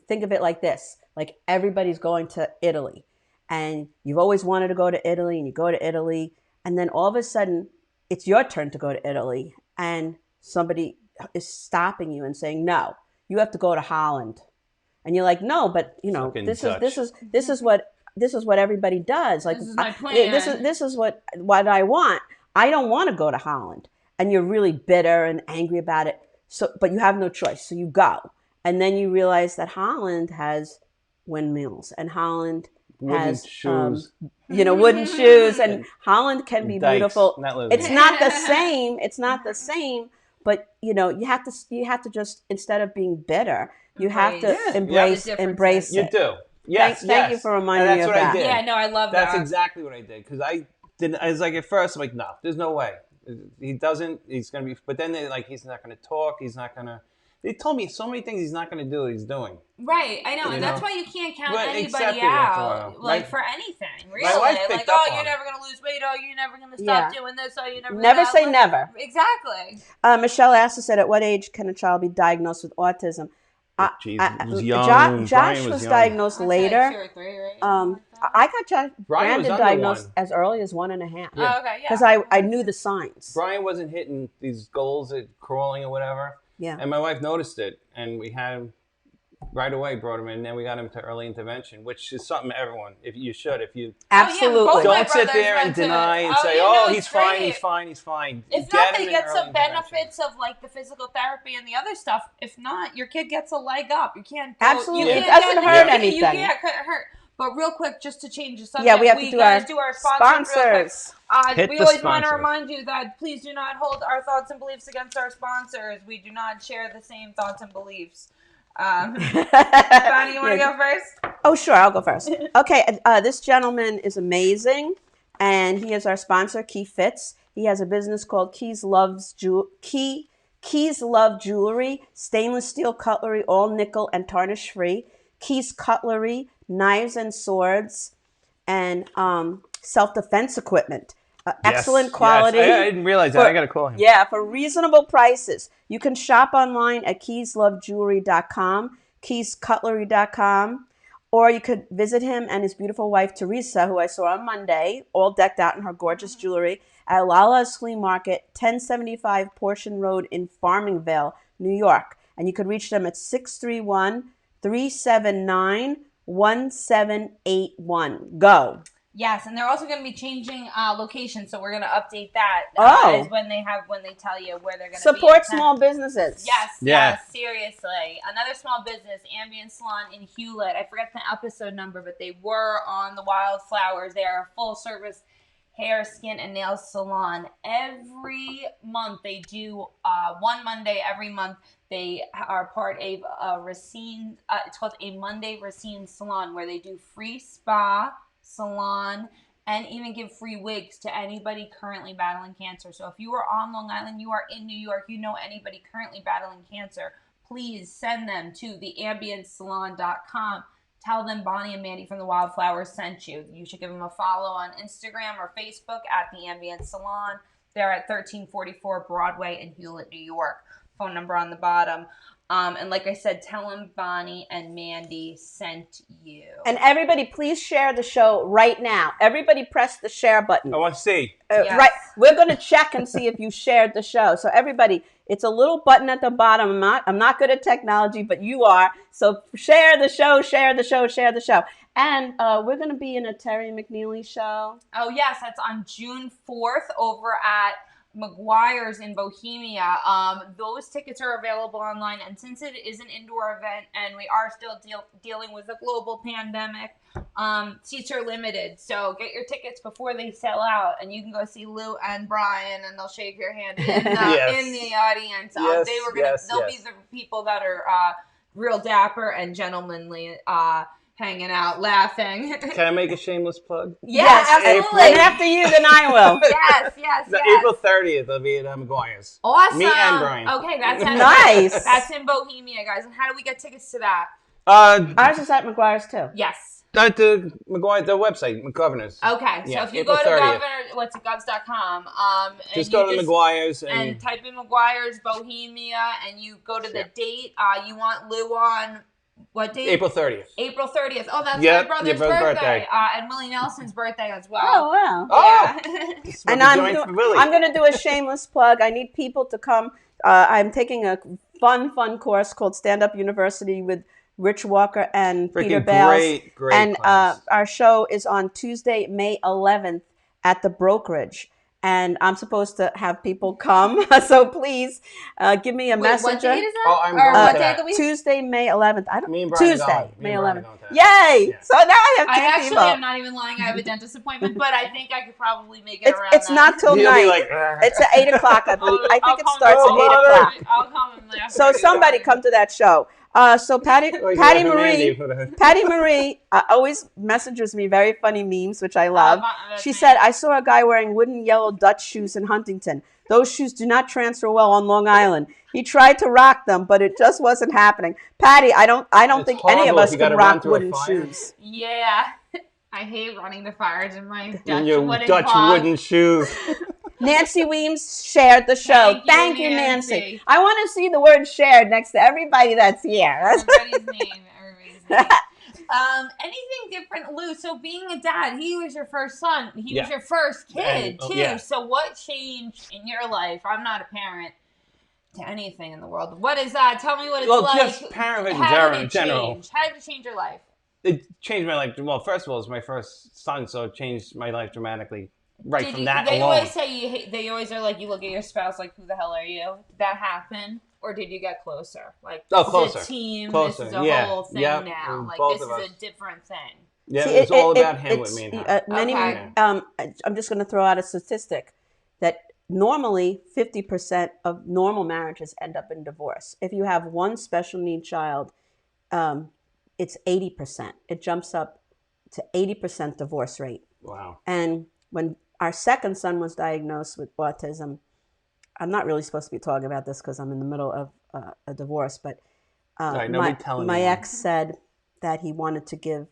think of it like this, like everybody's going to Italy and you've always wanted to go to Italy and you go to Italy and then all of a sudden it's your turn to go to Italy and somebody is stopping you and saying, no, you have to go to Holland. And you're like, no, but this is what everybody does. Like, this is my plan. This is what I want. I don't want to go to Holland. And you're really bitter and angry about it. So, but you have no choice. So you go. And then you realize that Holland has windmills and Holland has shoes. Wooden shoes, and Holland can be dikes, beautiful. It's not the same. It's not the Mm-hmm. same. But you have to just, instead of being bitter, you have to embrace it. You do. Yes. Thank you for reminding me of that. Yeah, no, I love that. That's exactly what I did, because I was like, at first I'm like, no, there's no way. He doesn't. He's gonna be. But then they're like, he's not gonna talk. He's not gonna. They told me so many things he's not going to do that he's doing. Right, I know, and that's why you can't count anybody it out, like for anything, really. My wife Like, picked up you're on never going to lose weight, you're never going to stop doing this, you're never Never say never. Exactly. Michelle asked us, at what age can a child be diagnosed with autism? Jesus, was young. Josh was diagnosed later. Like 2 or 3, right? I got Brandon diagnosed as early as 1.5. Yeah. Oh, okay, yeah. Because I knew the signs. Brian wasn't hitting these goals at crawling or whatever. Yeah. And my wife noticed it, and we had him right away, brought him in, and then we got him to early intervention, which is something everyone, if you Absolutely. don't sit there and deny and say, he's fine. If not, they get some benefits of like the physical therapy and the other stuff. If not, your kid gets a leg up. You can't go, absolutely. It doesn't hurt anything. You can't hurt. But real quick, just to change the subject, yeah, we have to do our sponsors. We always want to sponsors. remind you that please do not hold our thoughts and beliefs against our sponsors. We do not share the same thoughts and beliefs. Bonnie, you want to go first? Oh, sure. I'll go first. Okay. This gentleman is amazing, and he is our sponsor, Key Fits. He has a business called Keys Love Jewelry, stainless steel cutlery, all nickel and tarnish free. Keys Cutlery, knives and swords, and self-defense equipment. Excellent quality. Yes. I didn't realize that. I got to call him. Yeah, for reasonable prices. You can shop online at keyslovejewelry.com, keyscutlery.com, or you could visit him and his beautiful wife, Teresa, who I saw on Monday, all decked out in her gorgeous jewelry, at Lala's Flea Market, 1075 Portion Road in Farmingville, New York. And you could reach them at 631-379-1781. Go. Yes, and they're also going to be changing locations, so we're going to update that as when they tell you where they're going to be. Support small businesses. Yes, seriously. Another small business, Ambient Salon in Hewlett. I forget the episode number, but they were on the Wildflowers. They are a full-service hair, skin, and nail salon. Every month they do one Monday every month. They are part of a Racine. It's called a Monday Racine Salon, where they do free spa, salon, and even give free wigs to anybody currently battling cancer. So if you are on Long Island, you are in New York, you know anybody currently battling cancer, please send them to theambientsalon.com. Tell them Bonnie and Mandy from the Wildflowers sent you. You should give them a follow on Instagram or Facebook at The Ambient Salon. They're at 1344 Broadway in Hewlett, New York. Phone number on the bottom. And like I said, tell them Bonnie and Mandy sent you. And everybody, please share the show right now. Everybody press the share button. I want to see. Yes. Right. We're going to check and see if you shared the show. So everybody, it's a little button at the bottom. I'm not good at technology, but you are. So share the show, share the show, share the show. And we're going to be in a Terry McNeely show. Oh, yes. That's on June 4th over at McGuire's in Bohemia. Those tickets are available online, and since it is an indoor event and we are still dealing with a global pandemic, seats are limited. So get your tickets before they sell out, and you can go see Lou and Brian, and they'll shake your hand in the audience. Yes, they'll be the people that are real dapper and gentlemanly, hanging out, laughing. Can I make a shameless plug? Yes, absolutely. And after you, then I will. yes. April 30th, I'll be at McGuire's. Awesome. Me and Brian. Okay, that's nice. That's in Bohemia, guys. And how do we get tickets to that? Ours is at McGuire's too. Yes. The McGuire, the website, McGovernors. Okay, so if you April go to 30th. govs.com, Just go to McGuire's and type in McGuire's Bohemia, and you go to the date. You want Lou on what date? April 30th. April 30th. Oh, that's my brother's birthday. And Willie Nelson's birthday as well. Oh, wow. Yeah. And I'm going to do a shameless plug. I need people to come. I'm taking a fun course called Stand Up University with Rich Walker and Peter Bales. Great and class. Our show is on Tuesday, May 11th at the Brokerage. And I'm supposed to have people come. So please give me a message. What date is that? Oh, I'm going what to day that. of the week? Tuesday, May 11th. Tuesday, May 11th. Yay! Yeah. So now I have two I actually people. am not even lying. I have a dentist appointment, but I think I could probably make it around It's not till You'll 9. be like, It's at 8 o'clock, I believe. I think I'll it come starts at 8 o'clock. I'll come and laugh. So somebody come to that show. So Patty Marie always messages me very funny memes, which I love. She said, I saw a guy wearing wooden yellow Dutch shoes in Huntington. Those shoes do not transfer well on Long Island. He tried to rock them, but it just wasn't happening. Patty, I don't think any of us could rock wooden shoes. Yeah. I hate running the fires in my Dutch wooden shoes. Nancy Weems shared the show. Thank you, Nancy. I want to see the word shared next to everybody that's here. Everybody's name. Anything different, Lou? So being a dad, he was your first son. He was your first kid, too. Yeah. So what changed in your life? I'm not a parent to anything in the world. What is that? Tell me what it's like. Well, just parenthood in general. How did it change your life? It changed my life. Well, first of all, it was my first son, so it changed my life dramatically. Right from that they alone. Always say they always are like, you look at your spouse like, who the hell are you? Did that happen? Or did you get closer? Like, closer. This is a team. Closer. This is a whole thing now. Like, this is a different thing. Yeah, see, it's all about him with me and her. I'm just going to throw out a statistic that normally 50% of normal marriages end up in divorce. If you have one special need child, it's 80%. It jumps up to 80% divorce rate. Wow. And when our second son was diagnosed with autism, I'm not really supposed to be talking about this because I'm in the middle of a divorce, but my ex said that he wanted to give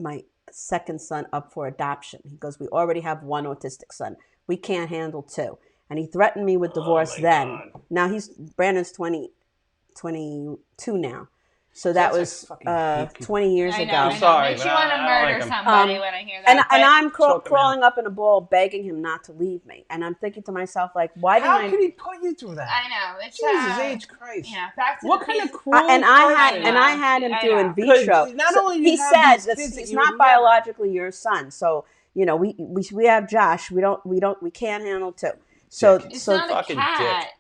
my second son up for adoption. He goes, we already have one autistic son. We can't handle 2. And he threatened me with divorce then. God. Now Brandon's 22 now. So that was 20 years ago. I'm sorry. Makes you want to murder somebody when I hear that. And I'm crawling up in a ball begging him not to leave me. And I'm thinking to myself, like, how could he put you through that? I know. It's Jesus H. Christ. Yeah, back to what kind of cruel I had him do in vitro. Not only he said he's not biologically your son. So, you know, we have Josh. We can't handle 2. So it's not a cat.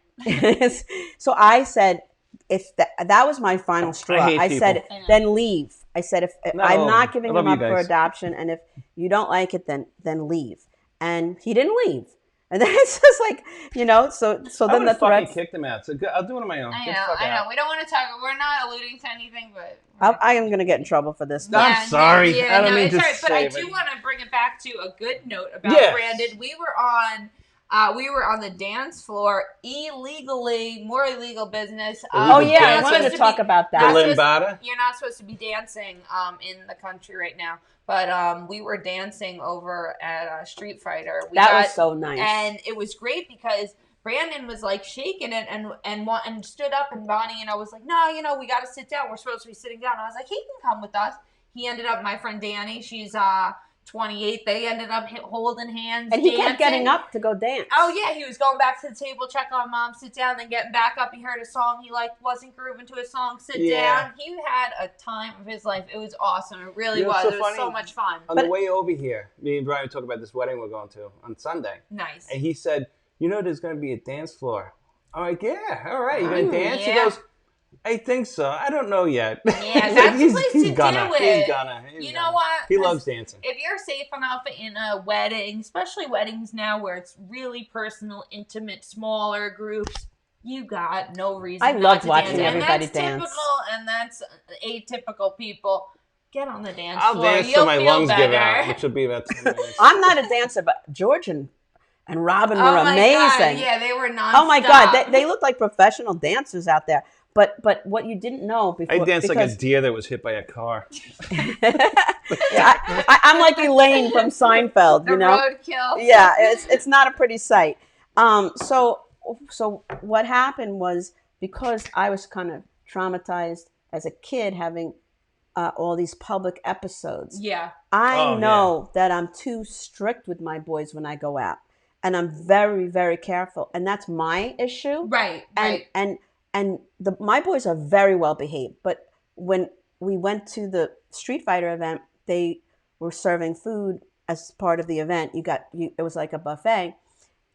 So I said, if that was my final straw, I said, then leave. I said, if I'm not giving him up for adoption, and if you don't like it, then leave. And he didn't leave. And then it's just like, you know, so then the threat kicked him out. So I'll do it on my own. I know. We don't want to talk. We're not alluding to anything, but I am going to get in trouble for this. I'm sorry. I don't mean to say, but I do want to bring it back to a good note about Brandon. We were on the dance floor illegally, more illegal business. I wanted to talk about that. You're not supposed to be dancing in the country right now. But we were dancing over at Street Fighter. Was so nice. And it was great because Brandon was like shaking it and stood up, and Bonnie and I was like, no, you know, we got to sit down. We're supposed to be sitting down. I was like, he can come with us. He ended up, my friend Danny, she's 28. They ended up holding hands, and he kept getting up to go dance. Oh yeah, he was going back to the table, check on Mom, sit down, then getting back up. He heard a song he liked, wasn't grooving to a song, sit down. He had a time of his life. It was awesome. It really was. It was so much fun. On the way over here, me and Brian talked about this wedding we're going to on Sunday. Nice. And he said, you know, there's going to be a dance floor. I'm like, yeah, all right, you're going to dance? Yeah. He goes, I think so. I don't know yet. Yeah, that's the place to do it. He's gonna. You know what? He loves dancing. If you're safe enough in a wedding, especially weddings now where it's really personal, intimate, smaller groups, you got no reason. I loved watching dance. everybody and that's dance. Typical, and that's atypical people. Get on the dance floor. I'll dance till my lungs give out, which will be about 10 minutes. I'm not a dancer, but George and Robin were amazing. God. Yeah, they were nonstop. Oh my God, they look like professional dancers out there. But what you didn't know before, I danced like a deer that was hit by a car. I'm like Elaine from Seinfeld, you know. Roadkill. Yeah, it's not a pretty sight. So what happened was, because I was kind of traumatized as a kid having all these public episodes. Yeah. I know that I'm too strict with my boys when I go out, and I'm very, very careful, and that's my issue. Right. And my boys are very well behaved, but when we went to the Street Fighter event, they were serving food as part of the event. It was like a buffet,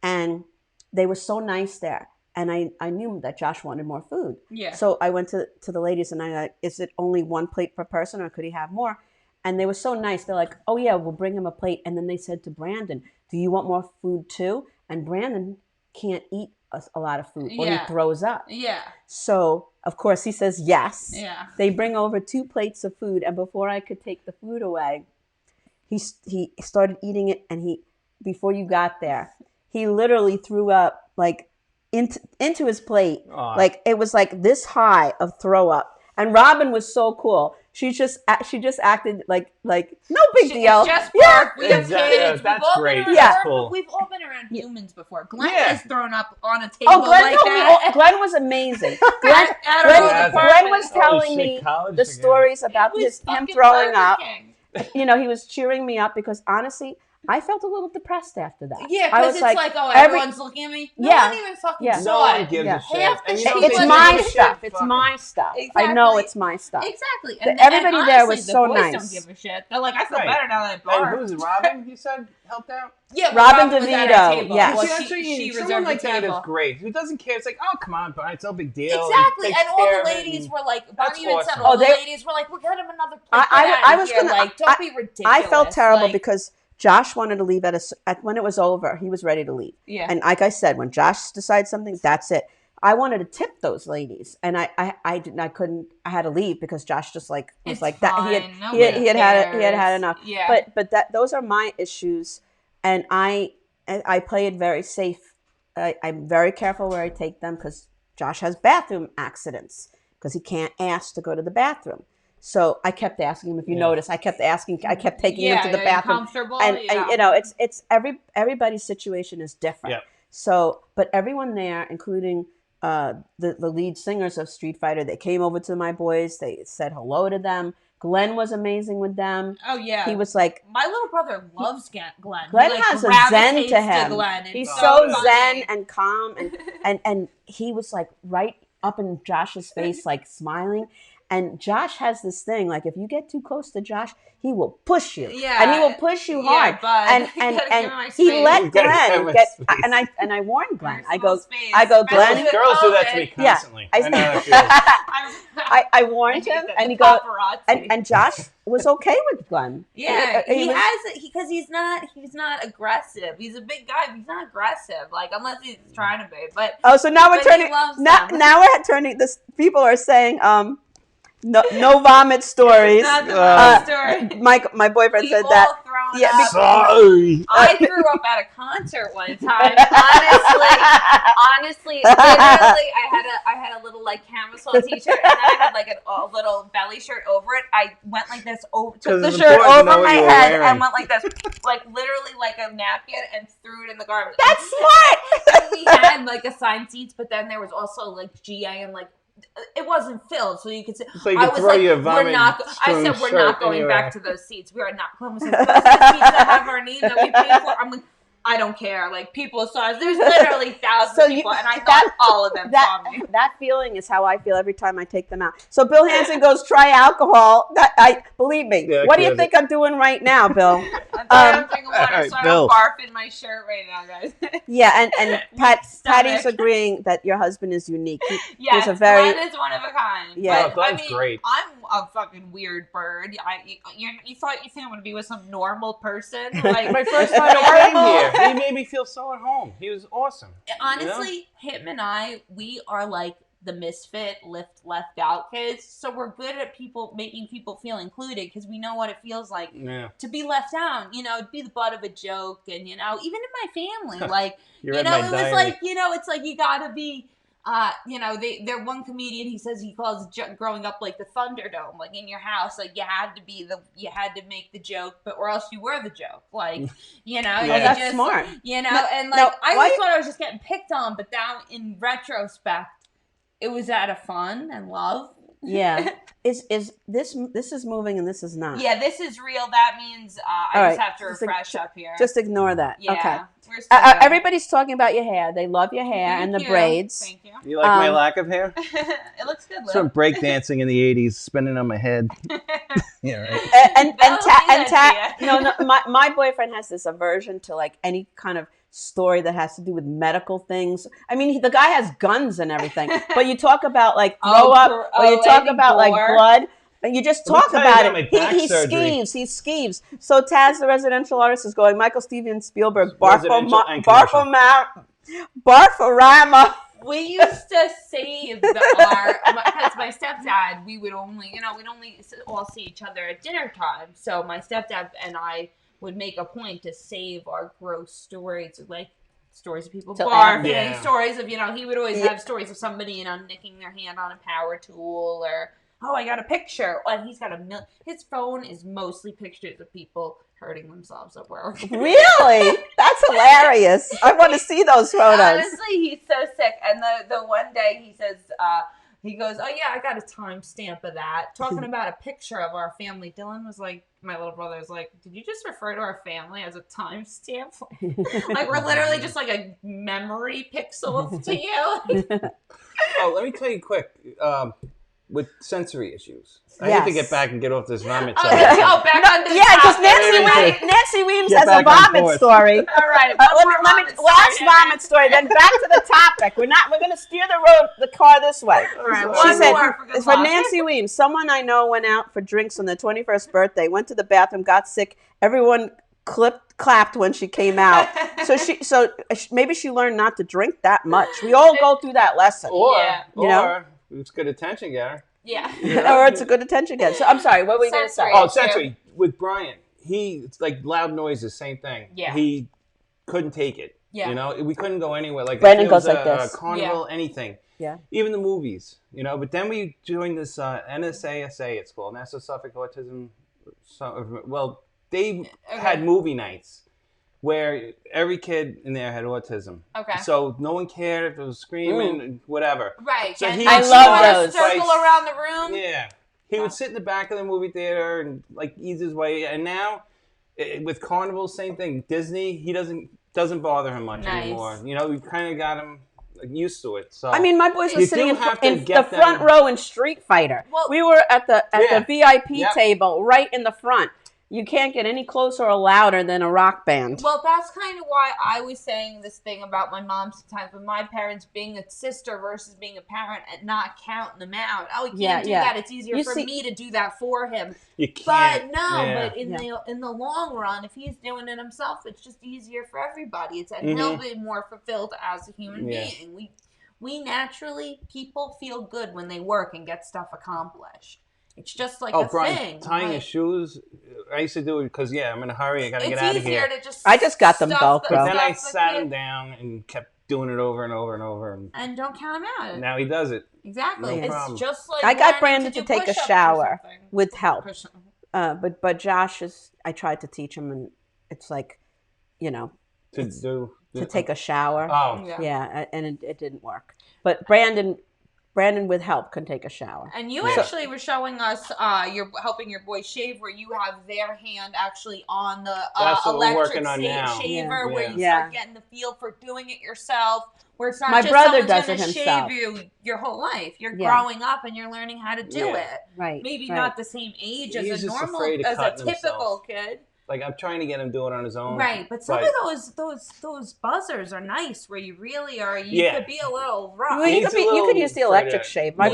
and they were so nice there. And I knew that Josh wanted more food. Yeah. So I went to the ladies and I like, is it only one plate per person, or could he have more? And they were so nice. They're like, oh yeah, we'll bring him a plate. And then they said to Brandon, do you want more food too? And Brandon can't eat a lot of food, or he throws up. Yeah. So of course he says yes. Yeah. They bring over 2 plates of food, and before I could take the food away, he started eating it, and before you got there, he literally threw up like into his plate. Aww. Like it was like this high of throw up. And Robin was so cool. She just acted like no big deal. It's just bark. We have kids. That's great. That's cool. We've all been around humans before. Glenn has thrown up on a table Oh, Glenn like told that. me. Glenn was amazing. Glenn was telling me the stories about him throwing up. You know, he was cheering me up because honestly, I felt a little depressed after that. Yeah, because it's like, everyone's looking at me. No one even fucking saw no one it. gives a shit. Half the shit It's my stuff. It's my stuff. Exactly. I know it's my stuff. Exactly. Everybody and there honestly, was so the boys nice. Don't give a shit. They're like, I feel better now that I barked. And who's Robin? You said helped out. Yeah, Robin was at our DeVito. table. Yes. Well, See, she someone reserved like the that table. is great. Who doesn't care? It's like, oh, come on, Brian, it's no big deal. Exactly, He and takes all care the of it, ladies and were like, that's Bonnie even said, awesome. all the ladies were like, we'll get him another plate. I was gonna gonna. don't be ridiculous. I felt terrible because Josh wanted to leave when it was over. He was ready to leave. Yeah. And like I said, when Josh decides something, that's it. I wanted to tip those ladies, and I didn't. I couldn't. I had to leave because Josh just was it's like fine. that. He had enough. Yeah. But those are my issues, and I play it very safe. I'm very careful where I take them because Josh has bathroom accidents because he can't ask to go to the bathroom. So I kept asking him. If you notice, I kept taking him to the bathroom. And you know, it's everybody's situation is different. Yeah. So, but everyone there, including the lead singers of Street Fighter, they came over to my boys. They said hello to them. Glenn was amazing with them. Oh yeah, he was like, my little brother loves Glenn. Glenn has a zen to him. He's so funny. zen and calm, and he was like right up in Josh's face, like smiling. And Josh has this thing, like if you get too close to Josh, he will push you. Yeah. And he will push you hard. Bud. And he let Glenn get, and I warned Glenn. I go, Glenn. Girls do that to me constantly. Yeah. I know that feeling. I warned him, and he goes, and Josh was okay with Glenn. Yeah, because he's not aggressive. He's a big guy, but he's not aggressive. Like unless he's trying to be. But so now we're turning. Now we're turning. This people are saying, no vomit stories. Not the vomit story. My boyfriend said that. Yeah, sorry. I threw up at a concert one time. Honestly, literally, I had a little like camisole t-shirt, and then I had like a little belly shirt over it. I went like this, took the shirt over my head, and went like this, like literally like a napkin, and threw it in the garbage. That's smart. And we had like assigned seats, but then there was also like GA and like. It wasn't filled, so you could say. So you could throw your vomit. I said we're not going back to those seats. We are not going to those seats that have our name that we paid for. I'm like, I don't care. Like people saw us. There's literally thousands of people, and I thought all of them saw me. That feeling is how I feel every time I take them out. So Bill Hansen goes, try alcohol. Believe me. Yeah, what do you think I'm doing right now, Bill? I'm drinking water, so I don't barf in my shirt right now, guys. Yeah, and Patty's agreeing that your husband is unique. Yes, Glenn is one of a kind. Yeah, but, Glenn's great. I'm a fucking weird bird. You think I'm gonna be with some normal person? Like my first time I came here. He made me feel so at home. He was awesome. Honestly, him and I, we are like the misfit, left out kids. So we're good at making people feel included because we know what it feels like to be left out. You know, be the butt of a joke, and even in my family, like it was like it's like you gotta be they're one comedian. He says he calls growing up like the Thunderdome, like in your house, like you had to make the joke, but or else you were the joke, like that's just, smart. and like I always thought I was just getting picked on, but now in retrospect, it was out of fun and love. Yeah. Is this is moving and this is not? Yeah, this is real. That means I just have to refresh up here. Just ignore that. Yeah, okay. Everybody's Everybody's talking about your hair. They love your hair and the braids. Thank you. You like my lack of hair? It looks good. Some breakdancing in the 80s, spinning on my head. Yeah, right. My boyfriend has this aversion to like any kind of story that has to do with medical things. I mean, the guy has guns and everything, but you talk about like throw up, or you talk about like blood, and you just talk about it. He skeeves. So Taz, the residential artist, is going, Michael Steven Spielberg, Barfarama. We used to save because my stepdad, we'd only all see each other at dinner time. So my stepdad and I would make a point to save our gross stories, like stories of people barfing, stories of, he would always have stories of somebody, nicking their hand on a power tool, or, oh, I got a picture. And he's got his phone is mostly pictures of people hurting themselves at work. Really? That's hilarious. I want to see those photos. Honestly, he's so sick. And the one day he says, he goes, oh yeah, I got a timestamp of that. Talking about a picture of our family. Dylan was like, my little brother was like, did you just refer to our family as a timestamp? Like we're literally just like a memory pixel to you. Oh, let me tell you quick. With sensory issues. I have to get back and get off this vomit subject. On the because Nancy Weems has a vomit story. All right. Last vomit story, then back to the topic. We're going to steer the car this way. All right. She said, for Nancy Weems, someone I know went out for drinks on their 21st birthday, went to the bathroom, got sick. Everyone clapped when she came out. So maybe she learned not to drink that much. We all go through that lesson. Or it's good attention getter. Yeah. Or it's a good attention getter. So I'm sorry, what were we going to say? Oh, sensory. With Brian, it's like loud noises, same thing. Yeah. He couldn't take it. Yeah. We couldn't go anywhere. Like Brandon goes like this. Carnival, anything. Yeah. Even the movies, But then we joined this NSASA, it's called, National Suffolk Autism. Well, they had movie nights where every kid in there had autism. Okay. So no one cared if it was screaming, whatever. Right. So I love those. Circle around the room. Yeah. He would sit in the back of the movie theater and like ease his way. And now, with Carnival, same thing. Disney, he doesn't bother him much anymore. We kind of got him used to it. So I mean, my boys were sitting in the front them. row in Street Fighter. Well, we were at the VIP table right in the front. You can't get any closer or louder than a rock band. Well, that's kind of why I was saying this thing about my mom sometimes, with my parents being a sister versus being a parent and not counting them out. Oh, you can't do that. It's easier for me to do that for him. You can't. But in the long run, if he's doing it himself, it's just easier for everybody. And he'll be more fulfilled as a human being. We naturally, people feel good when they work and get stuff accomplished. It's just like Brian, thing. Tying his shoes, I used to do it because, I'm in a hurry. I got to get out of here. I just got them Velcro. But then I sat him down and kept doing it over and over and over. And don't count him out. Now he does it. Exactly. No problem. It's just like I got Brandon to take a shower with help. But Josh I tried to teach him, and it's like, to take a shower. Oh. Yeah, and it didn't work. But Brandon with help can take a shower. And you actually were showing us, you're helping your boy shave, where you have their hand actually on the electric shaver, where you start getting the feel for doing it yourself, where it's not My just brother someone's does it going to himself. shave you your whole life. You're growing up and you're learning how to do it. Right. Maybe not the same age He's as a just normal, afraid of as a cutting typical himself. kid. Like, I'm trying to get him to do it on his own. Right, but some of those buzzers are nice, where you really are. You could be a little rough. Well, you could use the electric shave. My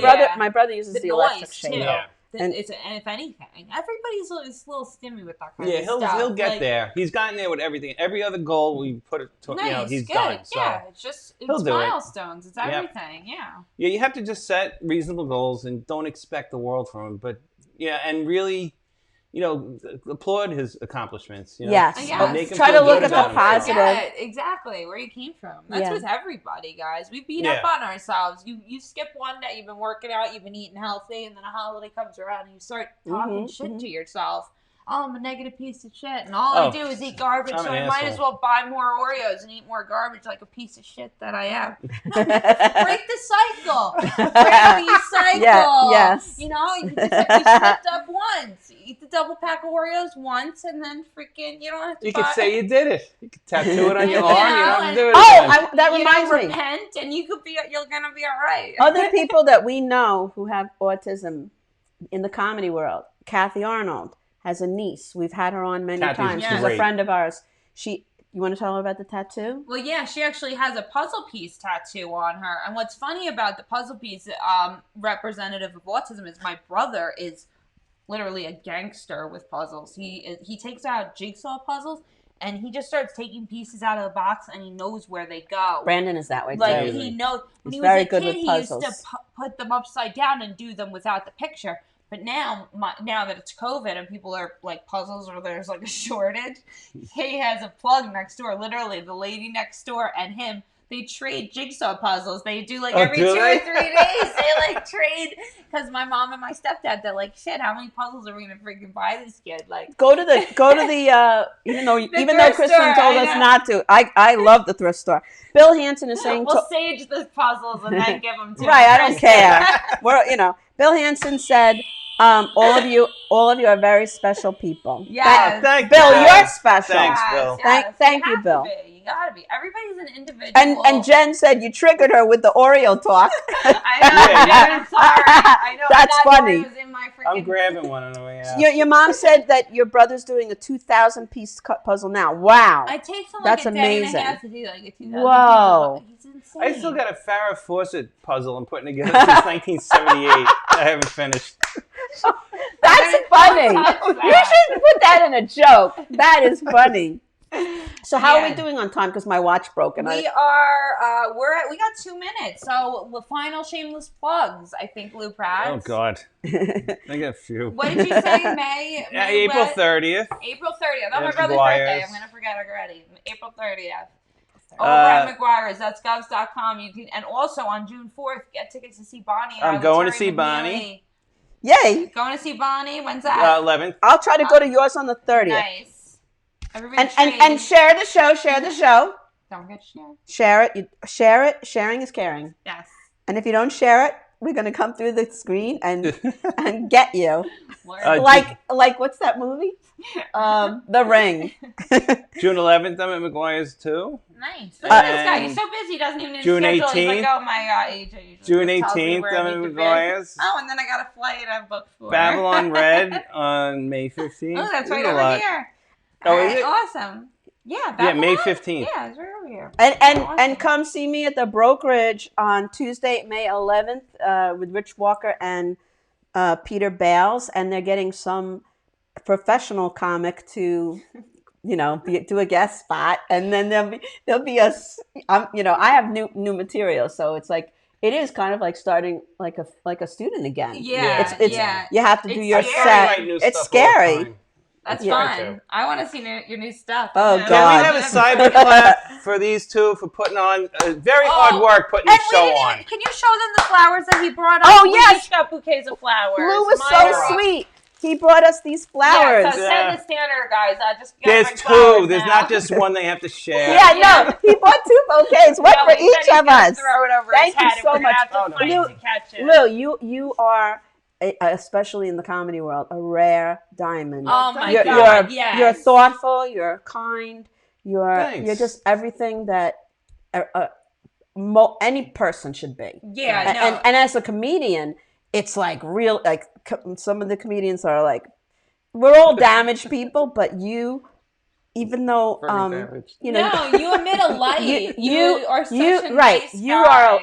brother uses the electric shave. Yeah. And if anything, everybody's a little stimmy with that kind of stuff. Yeah, he'll get there. He's gotten there with everything. Every other goal we put it to, he's done. So it's milestones. It's everything. Yeah. Yeah, you have to just set reasonable goals and don't expect the world from him. But and really, applaud his accomplishments. Yes. Make him Try feel to look good at the about positive. Yeah, exactly. Where you came from. That's Yeah. with everybody, guys. We beat up on ourselves. You skip one day, you've been working out, you've been eating healthy, and then a holiday comes around and you start talking shit to yourself. Oh, I'm a negative piece of shit, and all I do is eat garbage, so I might as well buy more Oreos and eat more garbage like a piece of shit that I am. Break the cycle. Break the cycle. Yes. You slipped up once. You eat the double pack of Oreos once, and then freaking you don't have to. You could say you did it. You could tattoo it on your arm. You don't have to do it. That reminds me. Repent, and you're gonna be all right. Other people that we know who have autism in the comedy world, Kathy Arnold has a niece. We've had her on many times. She's a friend of ours. You want to tell her about the tattoo? Well, yeah, she actually has a puzzle piece tattoo on her. And what's funny about the puzzle piece representative of autism is my brother is literally a gangster with puzzles. He takes out jigsaw puzzles and he just starts taking pieces out of the box and he knows where they go. Brandon is that way too. Like he knows. When he was very a good kid, with puzzles. he used to put them upside down and do them without the picture. But now that it's COVID and people are like puzzles or there's like a shortage, he has a plug next door. Literally, the lady next door and him, they trade jigsaw puzzles. They do like every 2 or 3 days. They like trade because my mom and my stepdad, they're like, shit, how many puzzles are we gonna freaking buy this kid? Like, go to the even though Kristen told us not to. I love the thrift store. Bill Hanson is saying we'll sage the puzzles and then give them to right. I don't care. Bill Hanson said, all of you are very special people. Yes. Thank Bill, you. you're special. Thanks, Bill. Thank you, Bill. You gotta be. Everybody's an individual. And Jen said you triggered her with the Oreo talk. I know. I'm sorry. I know. That's funny. Oreos in my I'm grabbing one on the way out. Your mom said that your brother's doing a 2,000-piece puzzle now. Wow. I take some That's a day amazing. and a half to do like a 2,000. Whoa. He's insane. I still got a Farrah Fawcett puzzle I'm putting together since 1978. I haven't finished. That's funny. You should put that in a joke. That is funny. So how are we doing on time? Because my watch broke. And we got 2 minutes. So the final shameless plugs. I think Lou Prats. Oh God, I got a few. What did you say? May April 30th. April 30th. Oh, my brother's McGuire's. birthday. I'm gonna forget already. April 30th. Over at Mcguire's. That's govs.com. You can, and also on June 4th, get tickets to see Bonnie. I'm going to see Bonnie. Yay! Going to see Bonnie. When's that? 11th. I'll try to go to yours on the 30th. Nice. Everybody And share the show. Share the show. Don't forget to share. Share it. Share it. Sharing is caring. Yes. And if you don't share it, we're gonna come through the screen and get you. Like what's that movie? The Ring. June 11th, I'm at McGuire's too. Nice. Look at this guy. He's so busy. He doesn't even need June schedule. 18th. He's like, oh my God. June 18th, I'm at McGuire's. Oh, and then I got a flight I've booked for. Babylon Red on May 15th. Oh, that's right over here. Oh, is it? Awesome. Yeah, Babylon? May 15th. Yeah, it's right over here. And come see me at the brokerage on Tuesday, May 11th, with Rich Walker and Peter Bales, and they're getting some professional comic to, do a guest spot, and then there'll be I have new material, so it's like it is kind of like starting like a student again. Yeah, it's you have to do your scary. set. It's scary. That's fun. I want to see your new stuff. Oh, God. Can we have a cyber clap for these two for putting on very hard work putting this show on? Can you show them the flowers that he brought us? Oh, yes. We each got bouquets of flowers. Lou was so sweet. He brought us these flowers. Yeah, so send the standard, guys. There's two. There's not just one they have to share. Yeah, no. He bought 2 bouquets. One for each of us. Throw it over Thank his head you so much. Lou, you are, especially in the comedy world, a rare diamond. Oh, my God, yes. You're thoughtful. You're kind. Thanks. You're just everything that any person should be. Yeah, and as a comedian, it's like real, like some of the comedians are like, we're all damaged people, but you, even though, you emit a light. You are such a nice guy. You are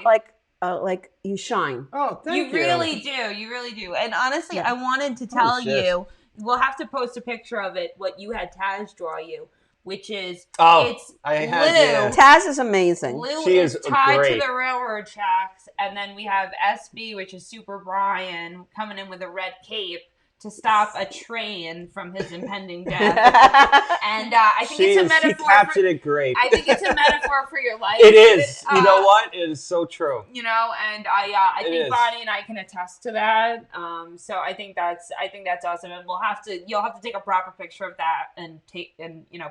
like you shine. Oh, thank you. You really do. You really do. And honestly, I wanted to tell you, we'll have to post a picture of it, what you had Taz draw you, which is, it's Lou. Taz is amazing. Lou she is tied great. to the railroad tracks, and then we have SB, which is Super Brian, coming in with a red cape, to stop a train from his impending death. And I think it's a metaphor. She captured it great. I think it's a metaphor for your life. It is. You know what? It is so true. You know, and I think Bonnie and I can attest to that. So I think that's awesome, and you'll have to take a proper picture of that and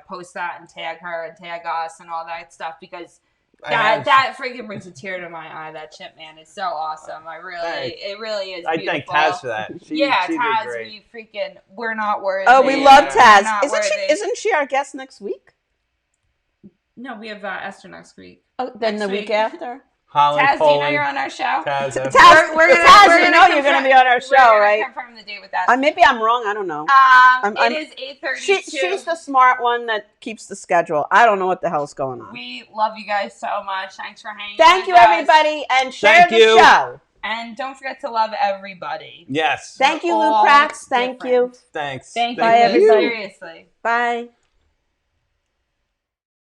post that and tag her and tag us and all that stuff, because that freaking brings a tear to my eye. That chip, man, is so awesome. It really is. I beautiful. thank Taz for that. She Taz, did great. we're not worthy. Oh, we love Taz. Isn't she our guest next week? No, we have Esther next week. Oh, then the week after. Holland, Taz, Poland. do you know you're on our show? Taz, you're going to be on our show, right? We're going to confirm the date with that. Maybe I'm wrong. I don't know. It is 8:32. She's the smart one that keeps the schedule. I don't know what the hell's going on. We love you guys so much. Thanks for hanging. Thank you, everybody, and share the show. And don't forget to love everybody. Yes. Thank you, Lou Prats. Thank you. Thanks. Thank you. Bye, everybody. Seriously. Bye.